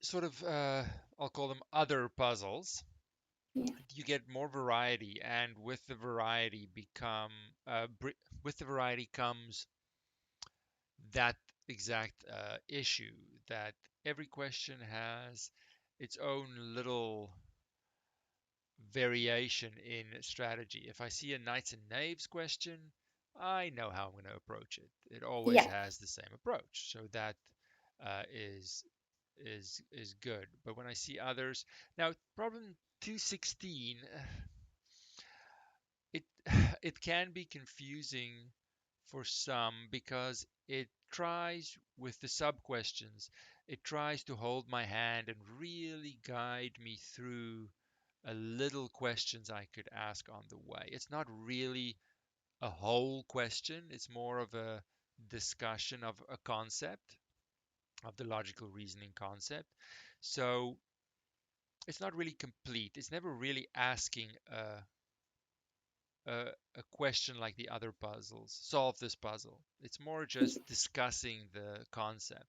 sort of, I'll call them other puzzles, Yeah. you get more variety, and with the variety comes that exact issue that every question has its own little variation in strategy. If I see a knights and knaves question, I know how I'm going to approach it. It always Yeah. has the same approach, so that is good. But when I see others, now problem 216, it it can be confusing for some because it tries with the sub questions. It tries to hold my hand and really guide me through a little questions I could ask on the way. It's not really a whole question, it's more of a discussion of a concept, of the logical reasoning concept. So it's not really complete. It's never really asking a question like the other puzzles. Solve this puzzle. It's more just discussing the concept.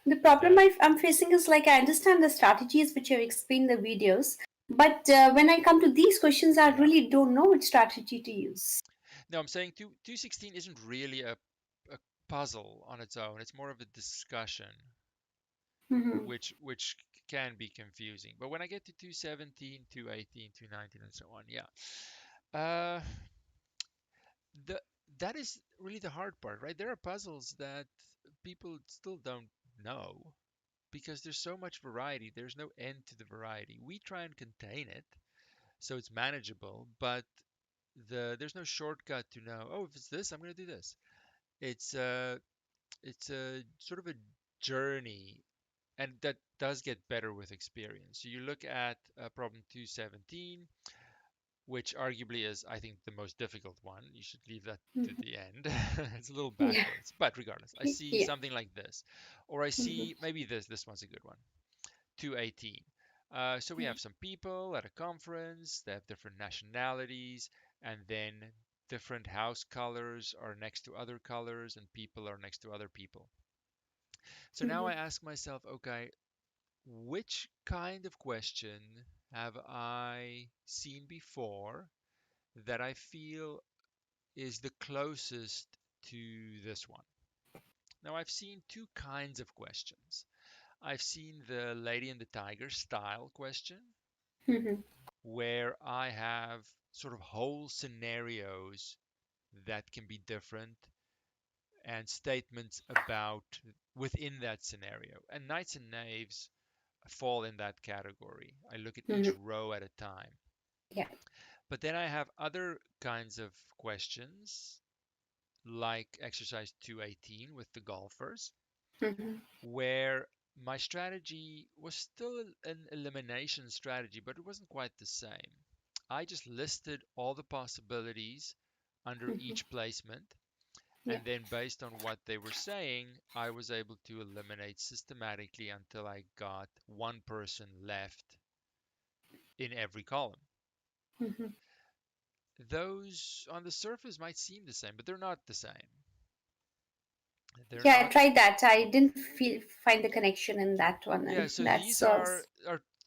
The problem That I'm facing is like I understand the strategies which you explain in the videos, but when I come to these questions, I yeah. really don't know which strategy to use. No, I'm saying 216 isn't really a puzzle on its own. It's more of a discussion, Hmm. which can be confusing. But when I get to 217, 218, 219, and so on, yeah. Uh, the that is really the hard part, right? There are puzzles that people still don't know because there's so much variety. There's no end to the variety. We try and contain it so it's manageable, but there's no shortcut to know, oh, if it's this, I'm going to do this. It's a sort of a journey, and that does get better with experience. So you look at problem 217, which arguably is, I think, the most difficult one. You should leave that to Mhm. the end. It's a little Yeah. backwards, but regardless, I see Yeah. something like this, or I Mhm. see maybe this one's a good one. 218. So we have some people at a conference, they have different nationalities, and then different house colors are next to other colors, and people are next to other people. So now I Mhm. ask myself, okay, which kind of question have I seen before that I feel is the closest to this one? Now, I've seen two kinds of questions. I've seen the Lady and the Tiger style question, Mhm. where I have sort of whole scenarios that can be different and statements about within that scenario. And Knights and Knaves fall in that category. I look at each Mhm. row at a time. Yeah. But then I have other kinds of questions, like exercise 218 with the golfers, Mhm. where my strategy was still an elimination strategy, but it wasn't quite the same. I just listed all the possibilities under Mhm. each placement, Yeah. and then based on what they were saying, I was able to eliminate systematically until I got one person left in every column. Mhm. Those on the surface might seem the same, but they're not the same. They're Yeah, I not. tried that. I didn't find the connection in that one, Yeah, and so that's these are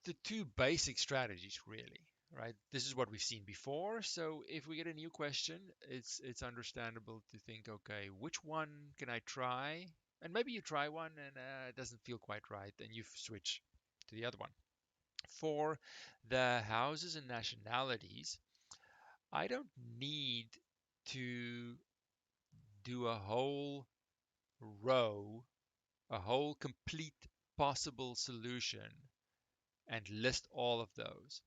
the two basic strategies really, right? This is what we've seen before. So if we get a new question, it's understandable to think, okay, which one can I try? And maybe you try one and it doesn't feel quite right, and you switch to the other one. For the houses and nationalities, I don't need to do a whole row, a whole complete possible solution and list all of those.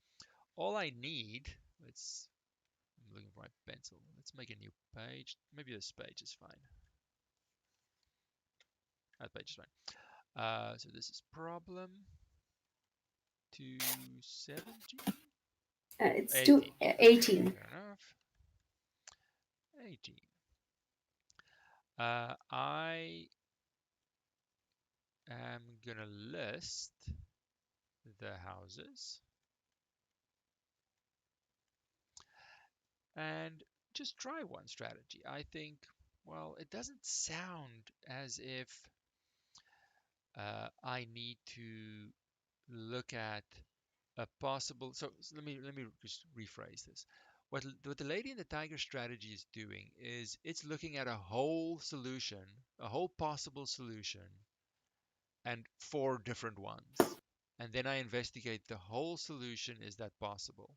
All I need, I'm looking for my pencil. Let's make a new page. Maybe this page is fine. That page is fine. So this is problem 217? it's 18. 18. Fair enough. 18. I am gonna list the houses and just try one strategy. I think, well, it doesn't sound as if I need to look at a possible. So let me just rephrase this. What the Lady and the Tiger strategy is doing is it's looking at a whole solution, a whole possible solution, and four different ones. And then I investigate the whole solution. Is that possible?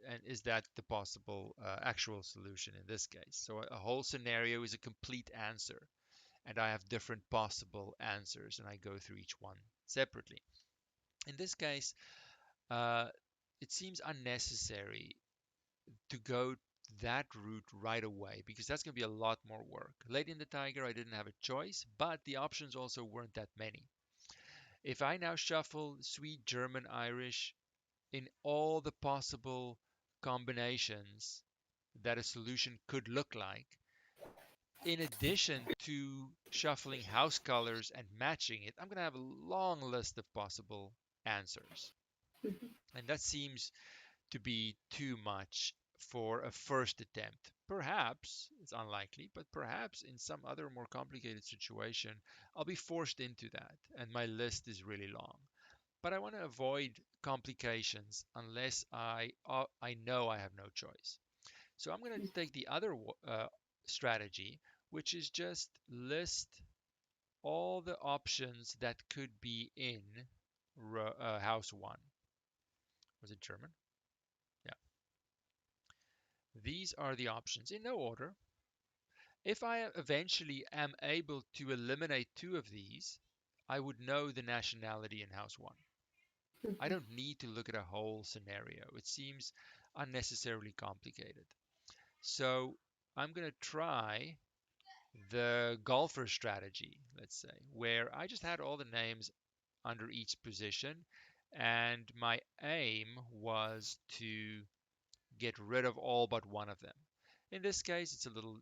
And is that the possible actual solution in this case? So a whole scenario is a complete answer, and I have different possible answers, and I go through each one separately. In this case, uh, it seems unnecessary to go that route right away because that's going to be a lot more work. Lady in the Tiger, I didn't have a choice, but the options also weren't that many. If I now shuffle Swede, German, Irish in all the possible combinations that a solution could look like, in addition to shuffling house colors and matching it, I'm going to have a long list of possible answers. Mhm. And that seems to be too much for a first attempt. Perhaps, it's unlikely, but perhaps in some other more complicated situation, I'll be forced into that and my list is really long. But I want to avoid complications unless I know I have no choice. So I'm going to take the other strategy, which is just list all the options that could be in house one. Was it German? Yeah. These are the options in no order. If I eventually am able to eliminate two of these, I would know the nationality in house one. I Mhm. don't need to look at a whole scenario. It seems unnecessarily complicated. So I'm going to try the golfer strategy, let's say, where I just had all the names under each position, and my aim was to get rid of all but one of them. In this case, it's a little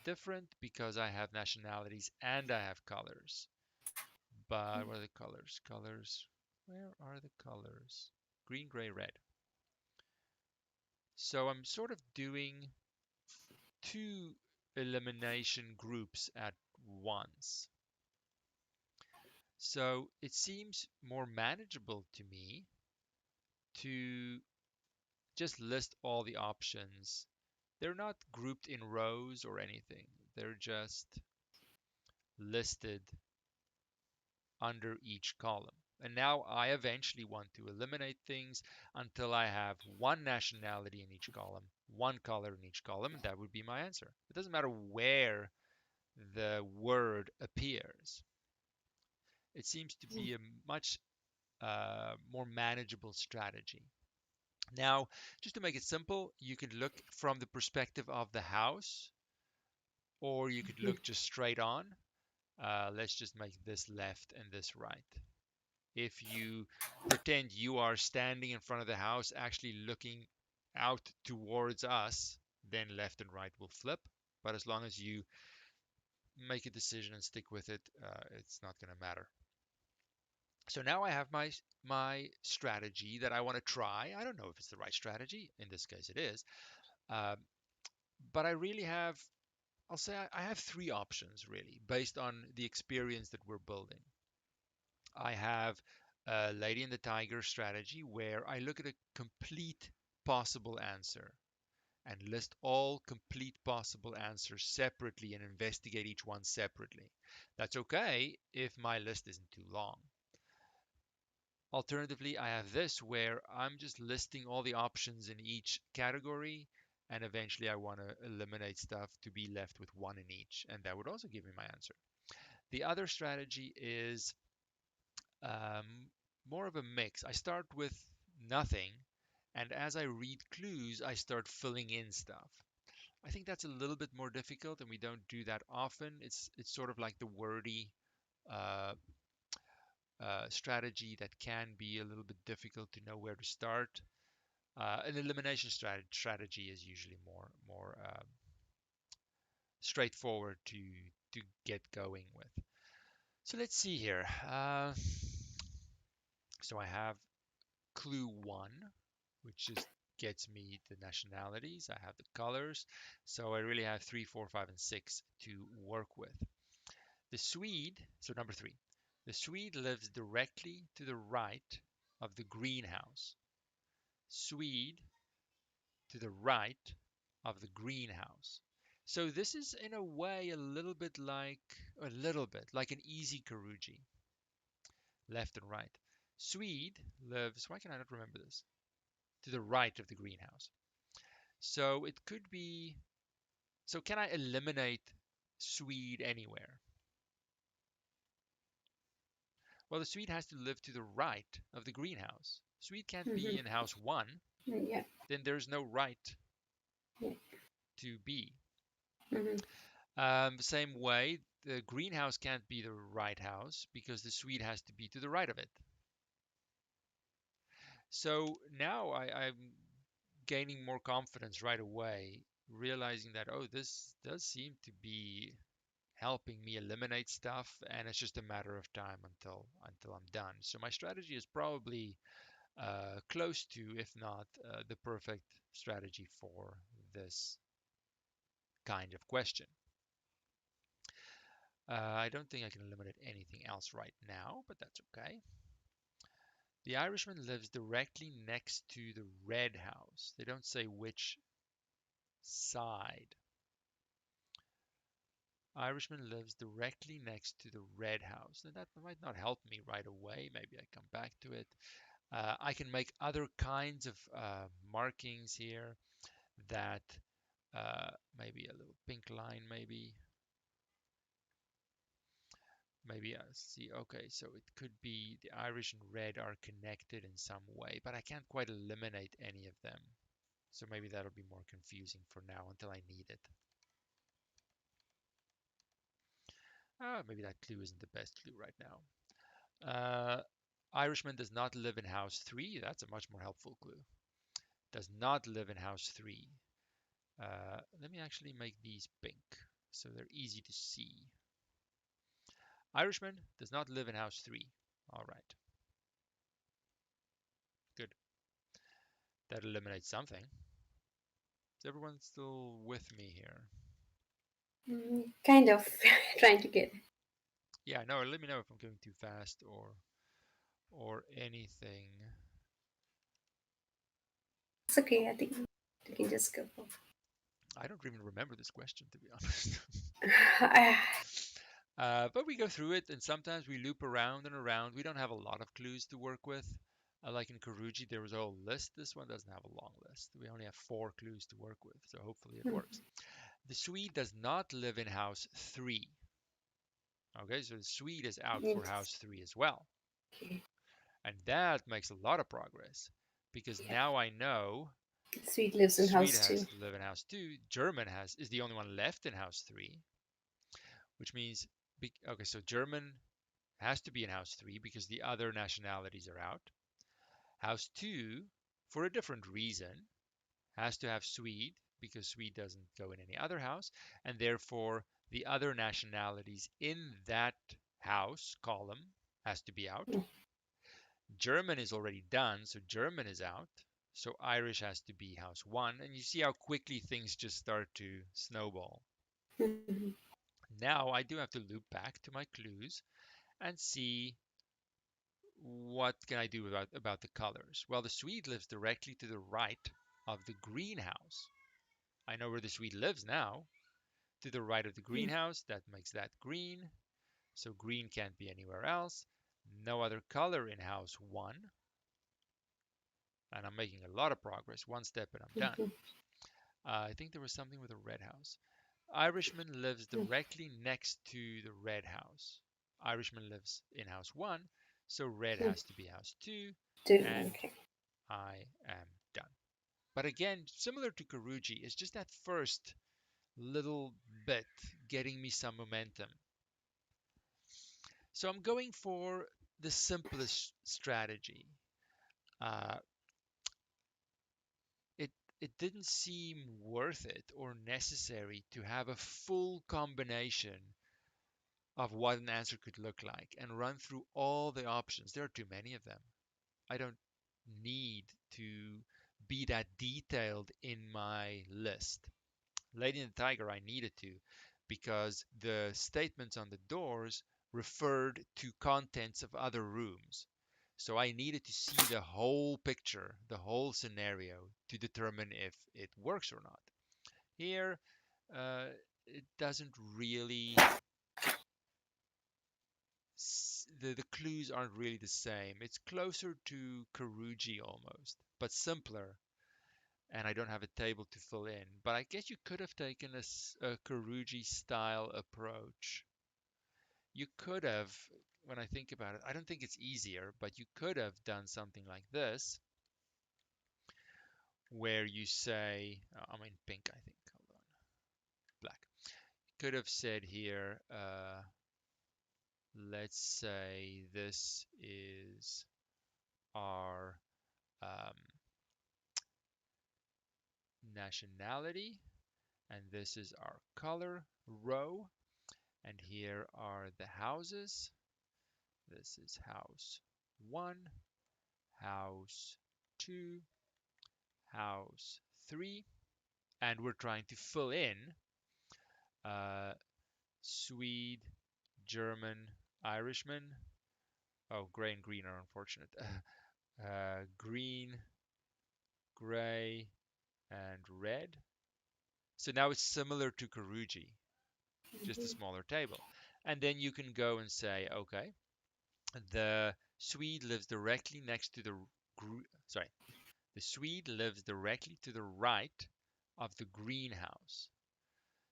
different because I have nationalities and I have colors. But what are the colors? Colors. Where are the colors? Green, gray, red. So I'm sort of doing two elimination groups at once. So it seems more manageable to me to just list all the options. They're not grouped in rows or anything. They're just listed under each column. And now I eventually want to eliminate things until I have one nationality in each column, one color in each column, and that would be my answer. It doesn't matter where the word appears. It seems to be a much more manageable strategy. Now, just to make it simple, you could look from the perspective of the house, or you could look just straight on. Let's just make this left and this right. If you pretend you are standing in front of the house, actually looking out towards us, then left and right will flip. But as long as you make a decision and stick with it, it's not going to matter. So now I have my strategy that I want to try. I don't know if it's the right strategy. In this case, it is. Um, but I really have, I'll say I have three options really based on the experience that we're building. I have a Lady and the Tiger strategy where I look at a complete possible answer and list all complete possible answers separately and investigate each one separately. That's okay if my list isn't too long. Alternatively, I have this where I'm just listing all the options in each category, and eventually I want to eliminate stuff to be left with one in each, and that would also give me my answer. The other strategy is more of a mix. I start with nothing, and as I read clues, I start filling in stuff. I think that's a little bit more difficult, and we don't do that often. It's sort of like the wordy uh, strategy that can be a little bit difficult to know where to start. An elimination strategy is usually more straightforward to get going with. So let's see here. So I have clue one, which just gets me the nationalities. I have the colors. So I really have three, four, five, and six to work with. The Swede, so number three, the Swede lives directly to the right of the greenhouse. Swede to the right of the greenhouse. So this is in a way a little bit like an easy Karuji, left and right. Swede lives, why can I not remember this? To the right of the greenhouse. So it could be, so can I eliminate Swede anywhere? Well, the Swede has to live to the right of the greenhouse. Swede can't be in house one, Yeah. then there's no right Yeah. to be. Mhm. Same way, the greenhouse can't be the right house because the Swede has to be to the right of it. So now I'm gaining more confidence right away, realizing that, oh, this does seem to be helping me eliminate stuff, and it's just a matter of time until I'm done. So my strategy is probably close to, if not the perfect strategy for this kind of question. I don't think I can eliminate anything else right now, but that's okay. The Irishman lives directly next to the red house. They don't say which side. Irishman lives directly next to the red house. And that might not help me right away. Maybe I come back to it. I can make other kinds of markings here that maybe a little pink line, maybe I see. Okay, so it could be the Irish and red are connected in some way, but I can't quite eliminate any of them. So maybe that'll be more confusing for now until I need it. Maybe that clue isn't the best clue right now. Irishman does not live in house 3. That's a much more helpful clue. Does not live in house 3. Let me actually make these pink so they're easy to see. Irishman does not live in house 3. All right, good. That eliminates something. Is everyone still with me here? Kind of trying to get. Yeah, no, let me know if I'm going too fast or anything. It's okay. I think you can just go. I don't even remember this question, to be honest. I- But we go through it, and sometimes we loop around and around. We don't have a lot of clues to work with. Like in Karuji, there was a whole list. This one doesn't have a long list. We only have 4 clues to work with, so hopefully it works. The Swede does not live in house 3. Okay, so the Swede is out for house 3 as well. okay. And that makes a lot of progress because Yeah. now I know Sweet lives in Swede house has two. to live in house 2. German is the only one left in house 3, which means okay, so German has to be in house 3 because the other nationalities are out. House 2, for a different reason, has to have Swede because Swede doesn't go in any other house, and therefore the other nationalities in that house column has to be out. German is already done, so German is out. So Irish has to be house 1, and you see how quickly things just start to snowball. Mhm. Now I do have to loop back to my clues and see what can I do about the colors. Well, the Swede lives directly to the right of the greenhouse. I know where the Swede lives now. To the right of the greenhouse, that makes that green. So green can't be anywhere else. No other color in house 1. And I'm making a lot of progress. One step and I'm done. I think there was something with a red house. Irishman lives directly next to the red house. Irishman lives in house 1, so red has to be house 2, Two. and Okay. I am done. But again, similar to Karuji, it's just that first little bit getting me some momentum. So I'm going for the simplest strategy. Uh, it it didn't seem worth it or necessary to have a full combination of what an answer could look like and run through all the options. There are too many of them. I don't need to be that detailed in my list. Lady and the Tiger, I needed to because the statements on the doors referred to contents of other rooms. So I needed to see the whole picture, the whole scenario to determine if it works or not. Here, uh, it doesn't really the clues aren't really the same. It's closer to Karuji almost, but simpler. And I don't have a table to fill in. But I guess you could have taken a Karuji style approach. You could have, when I think about it, I don't think it's easier, but you could have done something like this, where you say, I'm in pink, I think. Hold on, black. Could have said here, let's say this is our um, nationality, and this is our color row, and here are the houses. This is house 1, house 2, house 3, and we're trying to fill in uh, Swede, German, Irishman. Oh, gray and green are unfortunate. Green, gray, and red. So now it's similar to Karuji, just a smaller table. And then you can go and say, okay, the Swede lives directly next to the sorry, the Swede lives directly to the right of the greenhouse.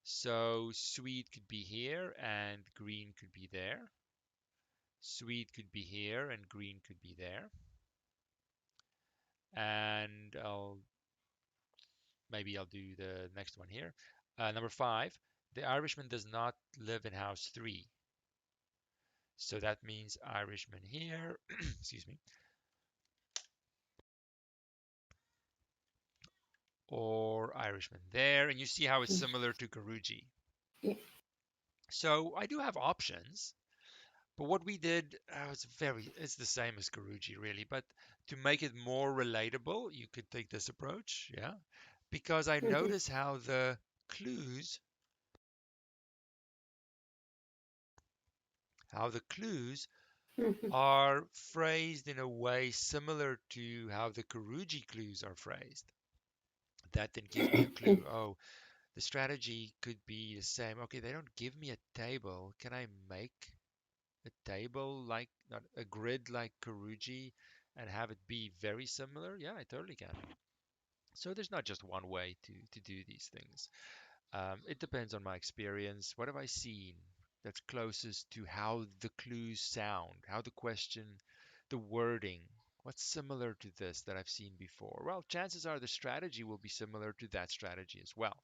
So Swede could be here and green could be there. Swede could be here and green could be there. And maybe I'll do the next one here. Number 5, the Irishman does not live in house 3. So that means Irishman here, excuse me, or Irishman there, and you see how it's similar to Guruji. Yeah. So I do have options, but what we did it's the same as Guruji really, but to make it more relatable, you could take this approach, yeah, because I Mhm. notice clues, how the clues Mhm. are phrased in a way similar to how the Guruji clues are phrased. That then gives me a clue. Oh, the strategy could be the same. Okay, they don't give me a table. Can I make a table like not a grid like Karuji and have it be very similar? Yeah, I totally can. So there's not just one way to do these things. It depends on my experience. What have I seen that's closest to how the clues sound, how the question, the wording, what's similar to this that I've seen before? Well, chances are the strategy will be similar to that strategy as well.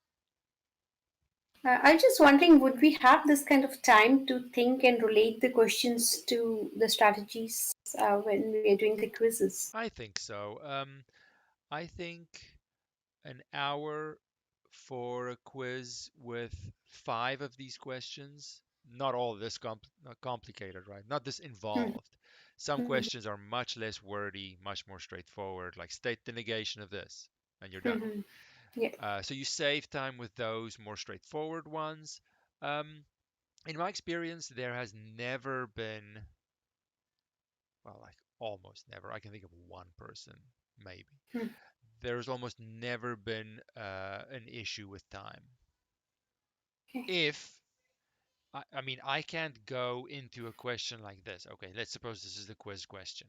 I'm just wondering, would we have this kind of time to think and relate the questions to the strategies when we are doing the quizzes? I think so. I think an hour for a quiz with five of these questions, not all this not complicated, right? Not this Mhm. involved. Some questions are much less wordy, much more straightforward, like state the negation of this, and you're done. Mhm. Yeah. So you save time with those more straightforward ones. Um, in my experience, there has never been, well, like almost never. I can think of one person, maybe. Mhm. There's almost never been an issue with time. Okay. If I mean, I can't go into a question like this. Okay, let's suppose this is the quiz question.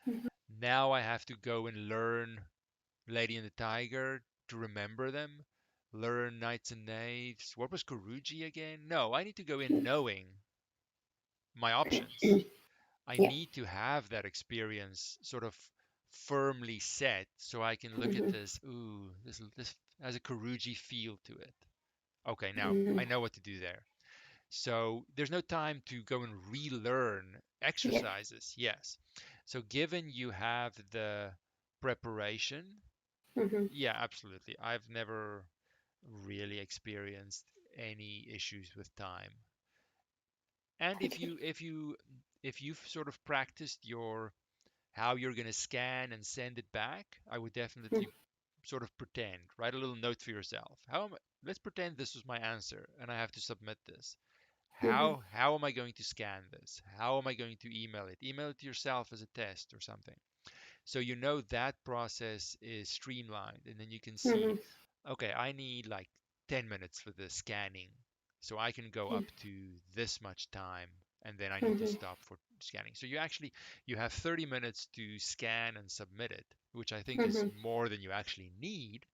Mhm. Now I have to go and learn Lady and the Tiger to remember them, learn Knights and Knaves. What was Kuruji again? No, I need to go in knowing my options. I Yeah. need to have that experience sort of firmly set so I can look at Mhm. this. Ooh, this has a Kuruji feel to it. Okay, now Mhm. I know what to do there. So there's no time to go and relearn Yeah. exercises. Yes. So given you have the preparation, Mhm. yeah, absolutely. I've never really experienced any issues with time. And Okay. if you've sort of practiced your how you're going to scan and send it back, I would Mhm. definitely sort of pretend, write a little note for yourself. Let's pretend this was my answer and I have to submit this. Mhm. How am I going to scan this? How am I going to email it? Email it to yourself as a test or something. So you know that process is streamlined, and then you can see, Mhm. okay, I need like 10 minutes for the scanning. So I can go up to this much time and then I need to Mhm. stop for scanning. So you have 30 minutes to scan and submit it, which I think is Mhm. more than you actually need.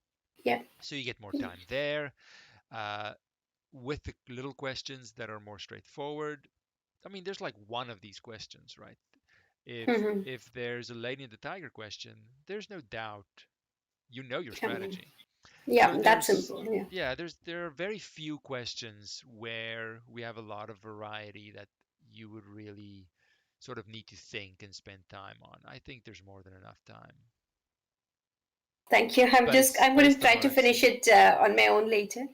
Yeah. So you get more time there. Uh, with the little questions that are more straightforward, I mean, there's like one of these questions, right? If Mhm. if there's a Lady and the Tiger question, there's no doubt you know your Um, strategy. So yeah, that's simple. Yeah. there are very few questions where we have a lot of variety that you would really sort of need to think and spend time on. I think there's more than enough time. Thank you. But it's I'm going to based on try what to I've finish seen. it on my own later.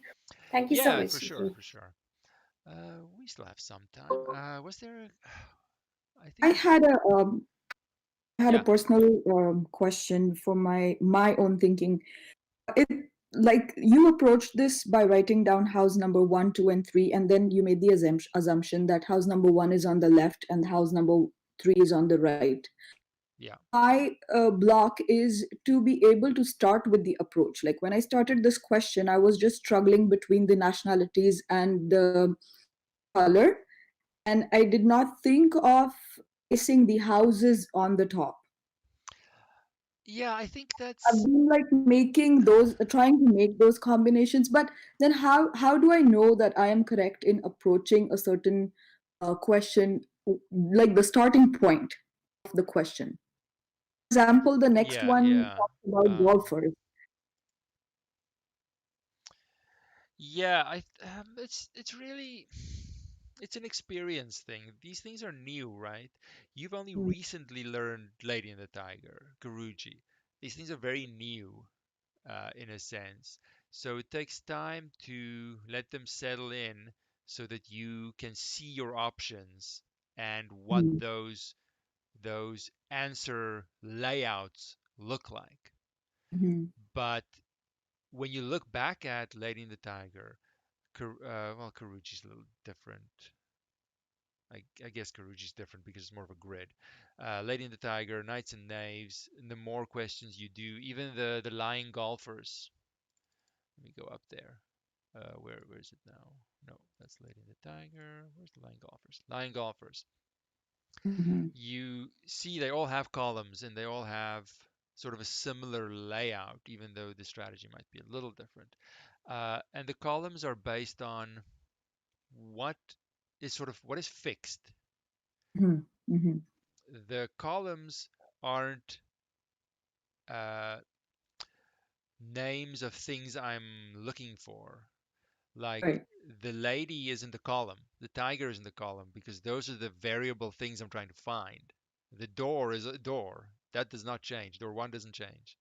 Thank you so Yeah, for much. sure, for sure. We still have some time. Was there I I think had a yeah. personal question for my own thinking. It like you approached this by writing down house number 1, 2, and 3, and then you made the assumption that house number 1 is on the left and house number 3 is on the right. Yeah. My block is to be able to start with the approach. Like when I started this question, I was just struggling between the nationalities and the color, and I did not think of placing the houses on the top. Yeah, I think I've that's been like making those, trying to make those combinations, but then how do I know that I am correct in approaching a certain question, like the starting point of the question? For example, the next yeah, one yeah. talks about Um golfers. Yeah, it's really It's an experience thing. These things are new, right? You've only Mm. recently learned Lady and the Tiger, Guruji. These things are very new, in a sense. So it takes time to let them settle in so that you can see your options and what Mm. those answer layouts look like. Mhm. But when you look back at Lady and the Tiger, well, Karuji's a little different. I guess Karuji's different because it's more of a grid. Lady and the Tiger, Knights and Knaves, and the more questions you do, even the Lying Golfers. Let me go up there. Where is it now? No, that's Lady and the Tiger. Where's the Lying Golfers? Lying Golfers. Mhm. You see, they all have columns and they all have sort of a similar layout, even though the strategy might be a little different. And the columns are based on what what is fixed. Mhm. Mhm. The columns aren't uh, names of things I'm looking for. Like Right. the lady is in the column, the tiger is in the column because those are the variable things I'm trying to find. The door is a door. That does not change. Door one doesn't change.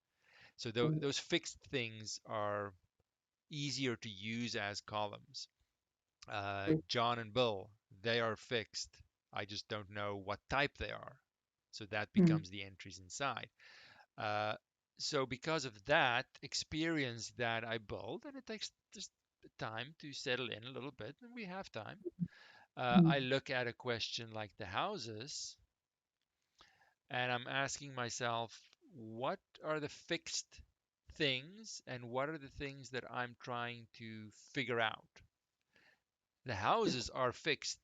So Right. those fixed things are easier to use as columns. John and Bill, they are fixed. I just don't know what type they are. So that Mhm. becomes the entries inside. Uh, so because of that experience that I built, and it takes just time to settle in a little bit, and we have time. I Mhm. look at a question like the houses, and I'm asking myself, what are the fixed things, and what are the things that I'm trying to figure out? The houses are fixed.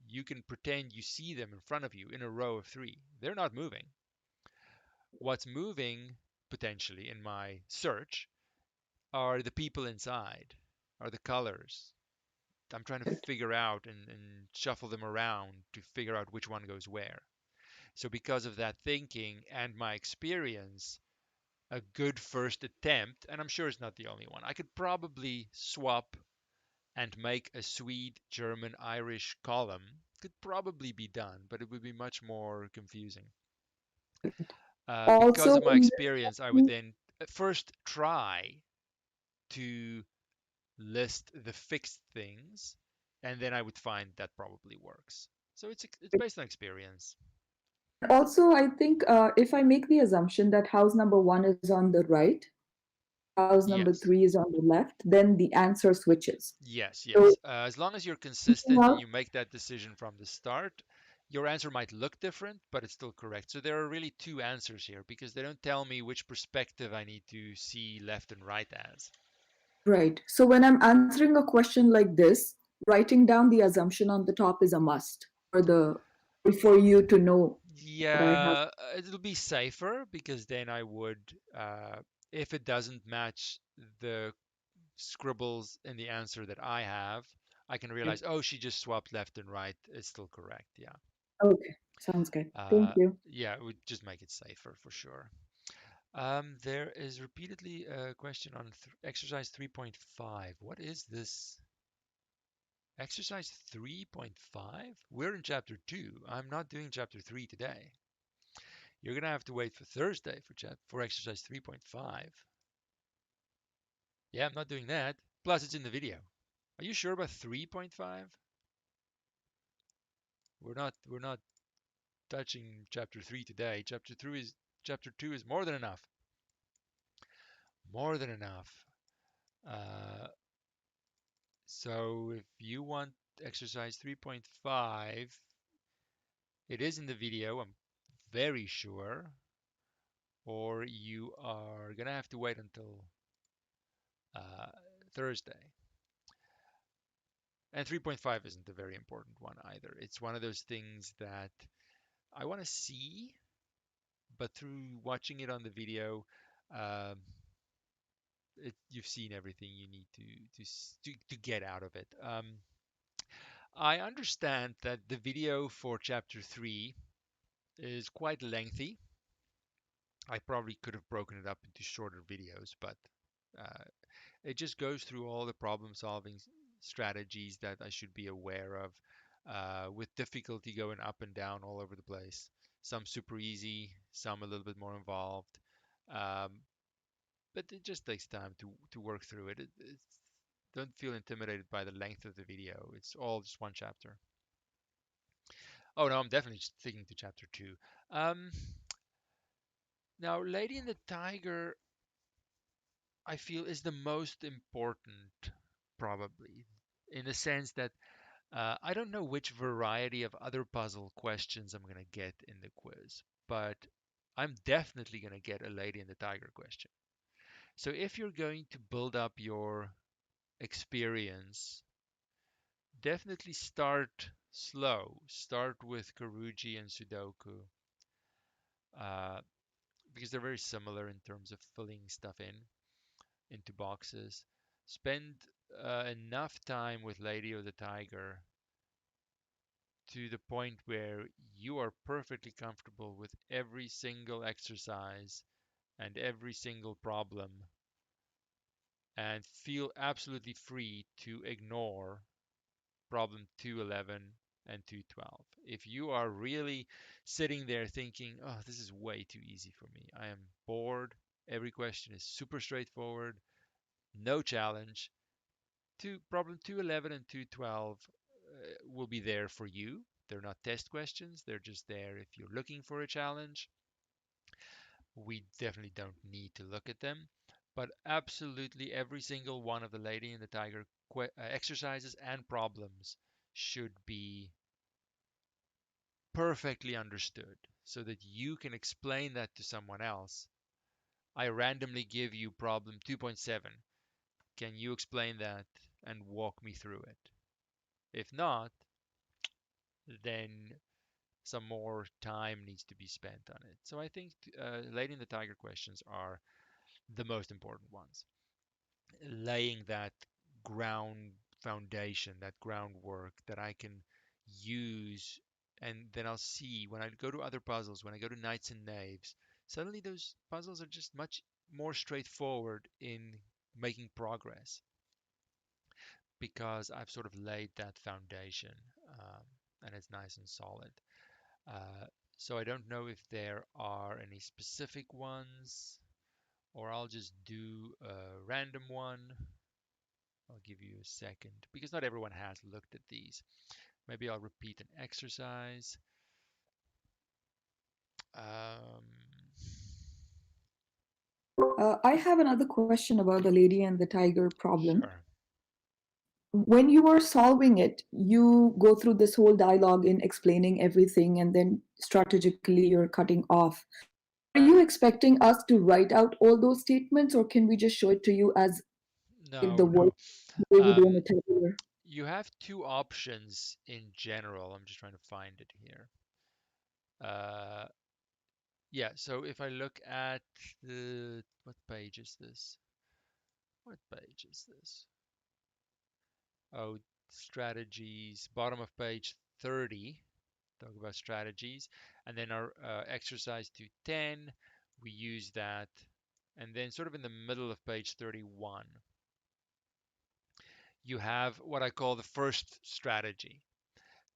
You can pretend you see them in front of you in a row of three. They're not moving. What's moving, potentially, in my search are the people inside, are the colors. I'm trying to figure out and shuffle them around to figure out which one goes where. So, because of that thinking and my experience, a good first attempt, and I'm sure it's not the only one, I could probably swap and make a Swede, German, Irish column. Could probably be done, but it would be much more confusing. Because Also, of my in experience, I would this, then first try to list the fixed things, and then I would find that probably works. So it's based on experience. also, I think if I make the assumption that house number one is on the right, house number Yes, three is on the left, then the answer switches. yes, So, yes. As long as you're consistent and you make that decision from the start, your answer might look different, but it's still correct. So there are really two answers here because they don't tell me which perspective I need to see left and right as. right. So when I'm answering a question like this, writing down the assumption on the top is a must for you to know that I have. Yeah, it'll be safer because then I would, if it doesn't match the scribbles in the answer that I have, I can realize, oh, she just swapped left and right. It's still correct. Yeah. Okay, sounds good. Thank Uh, you. yeah, it would just make it safer for sure. There is repeatedly a question on exercise 3.5. What is this? Exercise 3.5? We're in chapter 2. I'm not doing chapter 3 today. You're gonna have to wait for Thursday for exercise 3.5. Yeah, I'm not doing that. Plus, it's in the video. Are you sure about 3.5? We're not touching chapter 3 today. Chapter 2 is more than enough. More than enough. Uh, so if you want exercise 3.5, it is in the video, I'm very sure, or you are gonna have to wait until uh, Thursday. And 3.5 isn't a very important one either. It's one of those things that I want to see, but through watching it on the video, um, you've seen everything you need to get out of it. I understand that the video for chapter 3 is quite lengthy. I probably could have broken it up into shorter videos, but uh, it just goes through all the problem solving strategies that I should be aware of, with difficulty going up and down all over the place. Some super easy, some a little bit more involved. Um, but it just takes time to work through it. Don't feel intimidated by the length of the video. It's all just one chapter. Oh no, I'm definitely sticking to chapter two. Um, Now, Lady and the Tiger, I feel is the most important, probably, in the sense that I don't know which variety of other puzzle questions I'm gonna get in the quiz, but I'm definitely gonna get a Lady and the Tiger question. So if you're going to build up your experience, definitely start slow. Start with Karuji and Sudoku, uh, because they're very similar in terms of filling stuff in into boxes. Spend enough time with Lady or the Tiger to the point where you are perfectly comfortable with every single exercise and every single problem, and feel absolutely free to ignore problem 211 and 212. If you are really sitting there thinking, oh, this is way too easy for me, I am bored, every question is super straightforward, no challenge, problem 211 and 212 will be there for you. They're not test questions, they're just there if you're looking for a challenge. We definitely don't need to look at them, but absolutely every single one of the Lady and the Tiger exercises and problems should be perfectly understood so that you can explain that to someone else. I randomly give you problem 2.7. Can you explain that and walk me through it? If not, then some more time needs to be spent on it. So I think Lady and the Tiger questions are the most important ones. Laying that ground foundation, that groundwork that I can use, and then I'll see when I go to other puzzles, when I go to Knights and Knaves, suddenly those puzzles are just much more straightforward in making progress because I've sort of laid that foundation, um, and it's nice and solid. Uh, so I don't know if there are any specific ones, or I'll just do a random one. I'll give you a second because not everyone has looked at these. Maybe I'll repeat an exercise. Um, I have another question about the lady and the tiger problem. sure. When you are solving it, you go through this whole dialogue in explaining everything, and then strategically you're cutting off. Are you expecting us to write out all those statements, or can we just show it to you as the No, word no. the way we do in Um, a tabular? you have two options in general. I'm just trying to find it here. Uh, yeah, so if I look at what page is this? What page is this? Oh, strategies, bottom of page 30, talk about strategies. And then our exercise to 10, we use that. And then sort of in the middle of page 31, you have what I call the first strategy,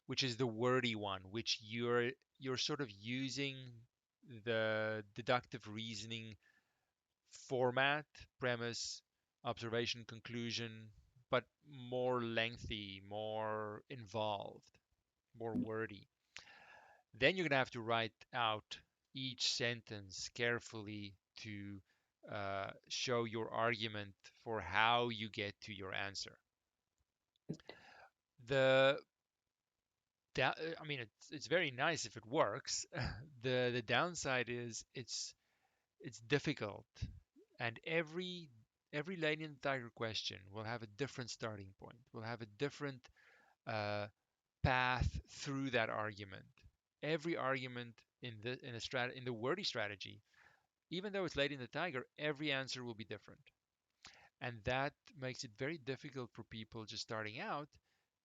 which is the wordy one, which you're sort of using the deductive reasoning format, premise, observation, conclusion, but more lengthy, more involved, more wordy. Then you're going to have to write out each sentence carefully to show your argument for how you get to your answer. The I mean, it's very nice if it works. The downside is it's difficult, and every Lady and Tiger question will have a different starting point. Will have a different uh, path through that argument. Every argument in the wordy strategy, even though it's Lady and the Tiger, every answer will be different, and that makes it very difficult for people just starting out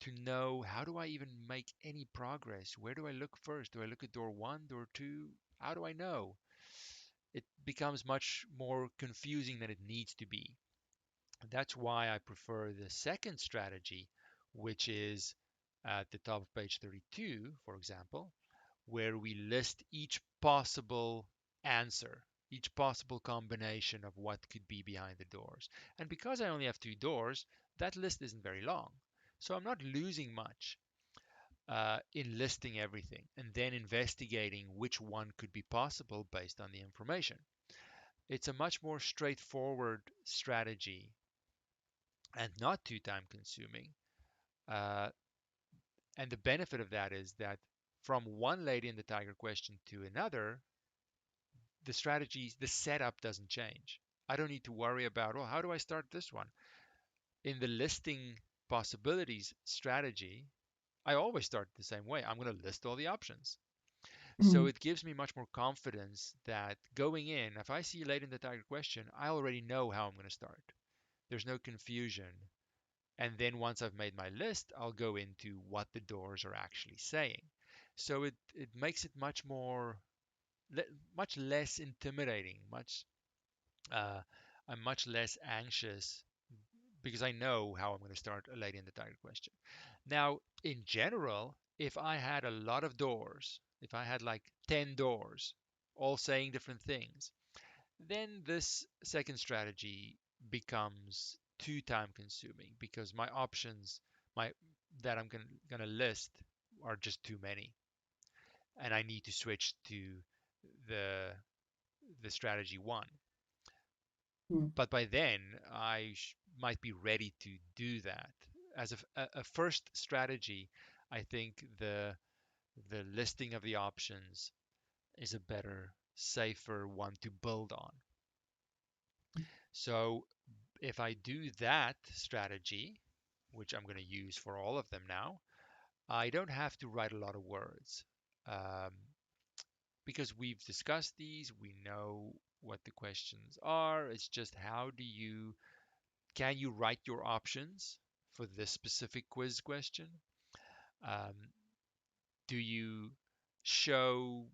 to know, how do I even make any progress? Where do I look first? Do I look at door one, door two? How do I know? It becomes much more confusing than it needs to be. That's why I prefer the second strategy, which is at the top of page 32, for example, where we list each possible answer, each possible combination of what could be behind the doors. And because I only have two doors, that list isn't very long. So I'm not losing much in listing everything and then investigating which one could be possible based on the information. It's a much more straightforward strategy and not too time consuming. Uh, and the benefit of that is that from one lady in the tiger question to another, the strategies, the setup doesn't change. I don't need to worry about, oh, how do I start this one? In the listing possibilities strategy, I always start the same way. I'm going to list all the options. So Mhm. it gives me much more confidence that going in, if I see late in the tiger question, I already know how I'm going to start. There's no confusion. And then once I've made my list, I'll go into what the doors are actually saying. So it makes it much more, much less intimidating, uh, I'm much less anxious because I know how I'm going to start a Lady in the Tiger question. Now, in general, if I had a lot of doors, if I had like 10 doors, all saying different things, then this second strategy becomes too time consuming because my options my that I'm going to list are just too many and I need to switch to the the strategy one. Mhm. But by then might be ready to do that. As a first strategy, I think the listing of the options is a better, safer one to build on. So if I do that strategy, which I'm going to use for all of them now, I don't have to write a lot of words um, because we've discussed these. We know what the questions are. It's just how do you can you write your options for this specific quiz question? Um, do you show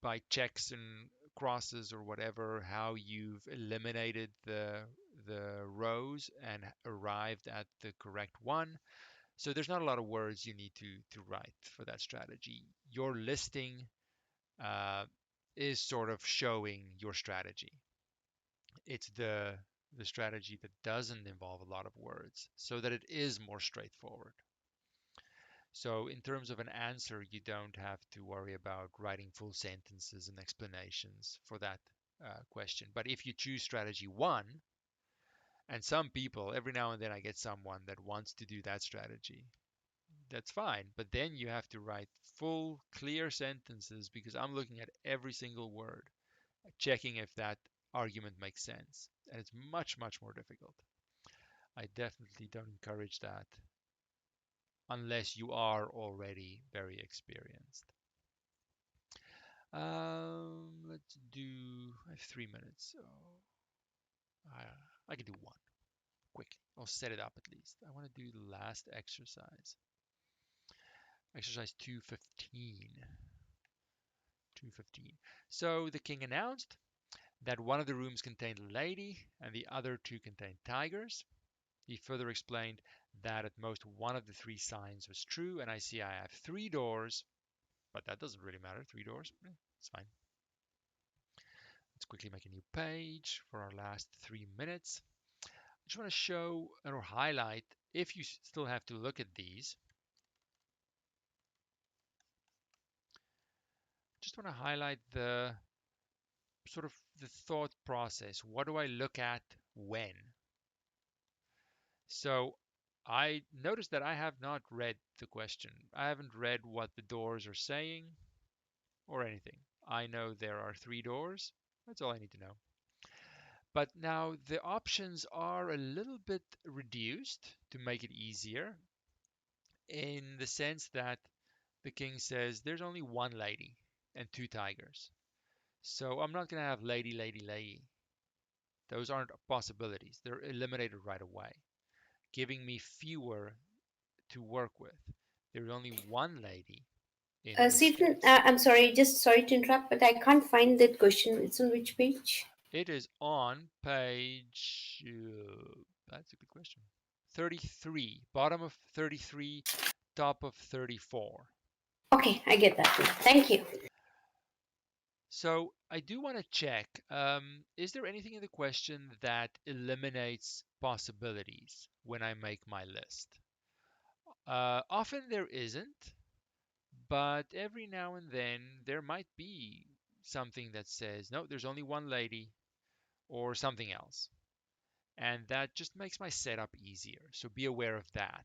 by checks and crosses or whatever how you've eliminated the rows and arrived at the correct one? So there's not a lot of words you need to write for that strategy. Your listing uh, is sort of showing your strategy. It's the strategy that doesn't involve a lot of words so that it is more straightforward. So in terms of an answer, you don't have to worry about writing full sentences and explanations for that question. But if you choose strategy one, and some people, every now and then I get someone that wants to do that strategy, that's fine. But then you have to write full, clear sentences because I'm looking at every single word, checking if that argument makes sense. And it's much, much more difficult. I definitely don't encourage that unless you are already very experienced. Let's do. I have 3 minutes, so I can do one quickly. I'll set it up at least. I want to do the last exercise. Exercise 215. 215. So the king announced that one of the rooms contained a lady and the other two contained tigers. He further explained that at most one of the three signs was true, and I see I have three doors, but that doesn't really matter. Three doors, it's fine. Let's quickly make a new page for our last 3 minutes. I just want to show or highlight, if you still have to look at these, just want to highlight the sort of the thought process. What do I look at when? So I noticed that I have not read the question. I haven't read what the doors are saying or anything. I know there are three doors. That's all I need to know. But now the options are a little bit reduced to make it easier in the sense that the king says there's only one lady and two tigers. So I'm not going to have lady, lady, lady. Those aren't possibilities. They're eliminated right away, giving me fewer to work with. There's only one lady in this Stephen, case. I'm sorry, just sorry to interrupt, but I can't find that question. It's on which page? It is on page That's a good question. 33. Bottom of 33, top of 34. Okay, I get that too. Thank you. So I do want to check, is there anything in the question that eliminates possibilities when I make my list? Often there isn't, but every now and then there might be something that says, no, there's only one lady or something else. And that just makes my setup easier. So be aware of that.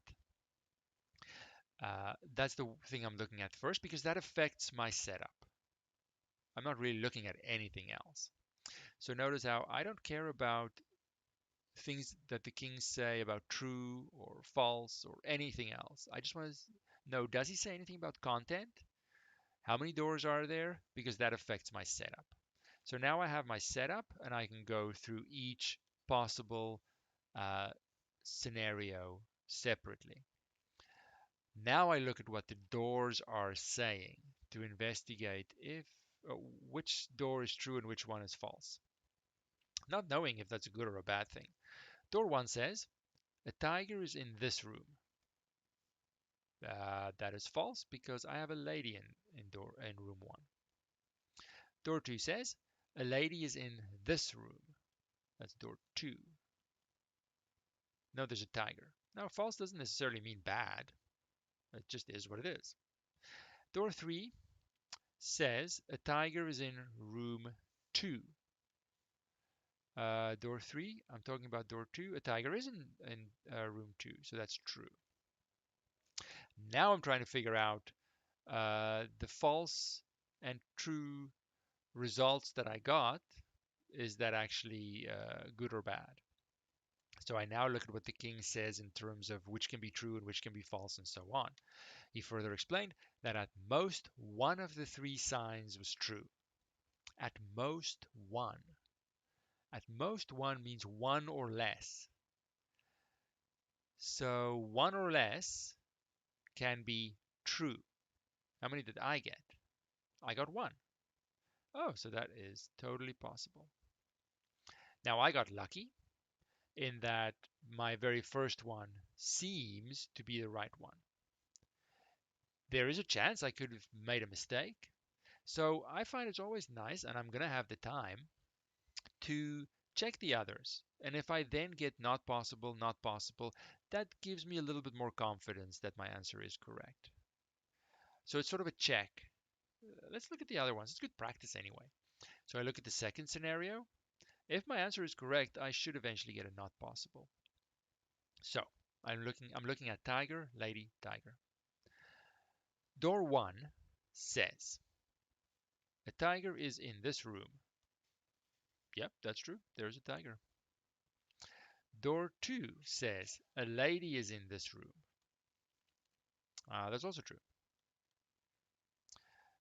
That's the thing I'm looking at first because that affects my setup. I'm not really looking at anything else. So notice how I don't care about things that the kings say about true or false or anything else. I just want to know, does he say anything about content? How many doors are there? Because that affects my setup. So now I have my setup and I can go through each possible uh, scenario separately. Now I look at what the doors are saying to investigate if which door is true and which one is false. Not knowing if that's a good or a bad thing. Door 1 says, a tiger is in this room. That is false because I have a lady in room 1. Door 2 says, a lady is in this room. That's door 2. No, there's a tiger. Now, false doesn't necessarily mean bad. It just is what it is. Door 3 says, a tiger is in room 2. Door 3, I'm talking about door 2. A tiger is in room 2, so that's true. Now I'm trying to figure out the false and true results that I got. Is that actually good or bad? So I now look at what the king says in terms of which can be true and which can be false and so on. He further explained that at most one of the 3 signs was true. At most one. At most one means one or less. So one or less can be true. How many did I get? I got 1. Oh, so that is totally possible. Now I got lucky in that my very first one seems to be the right one. There is a chance I could have made a mistake. So I find it's always nice, and I'm going to have the time to check the others. And if I then get not possible, not possible, that gives me a little bit more confidence that my answer is correct. So it's sort of a check. Let's look at the other ones. It's good practice anyway. So I look at the second scenario. If my answer is correct, I should eventually get a not possible. So I'm looking at tiger, lady, tiger. Door 1 says, a tiger is in this room. Yep, that's true. There's a tiger. Door 2 says, a lady is in this room. That's also true.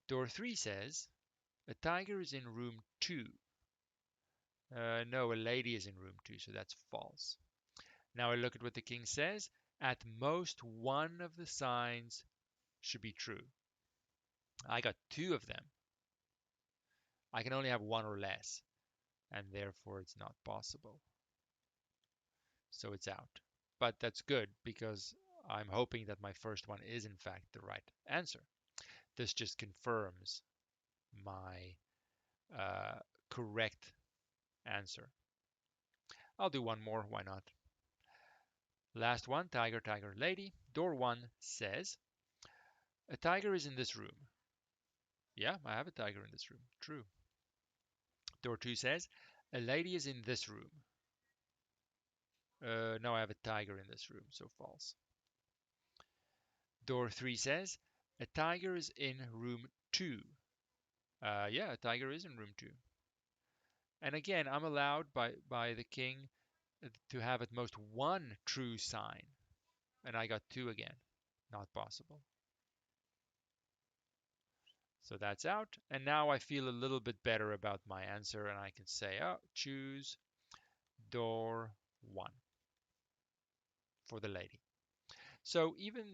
Door 3 says, a tiger is in room 2. No, a lady is in room 2, so that's false. Now I look at what the king says. At most, one of the signs should be true. I got 2 of them. I can only have 1 or less, and therefore it's not possible. So it's out. But that's good because I'm hoping that my first one is in fact the right answer. This just confirms my correct answer. I'll do one more, why not? Last one, tiger, tiger, lady. Door 1 says, a tiger is in this room. Yeah, I have a tiger in this room. True. Door 2 says, a lady is in this room. No, I have a tiger in this room, so false. Door 3 says, a tiger is in room 2. Yeah, a tiger is in room 2. And again, I'm allowed by the king to have at most 1 true sign. And I got 2 again. Not possible. So that's out. And now I feel a little bit better about my answer and I can say, oh, choose door 1 for the lady. So even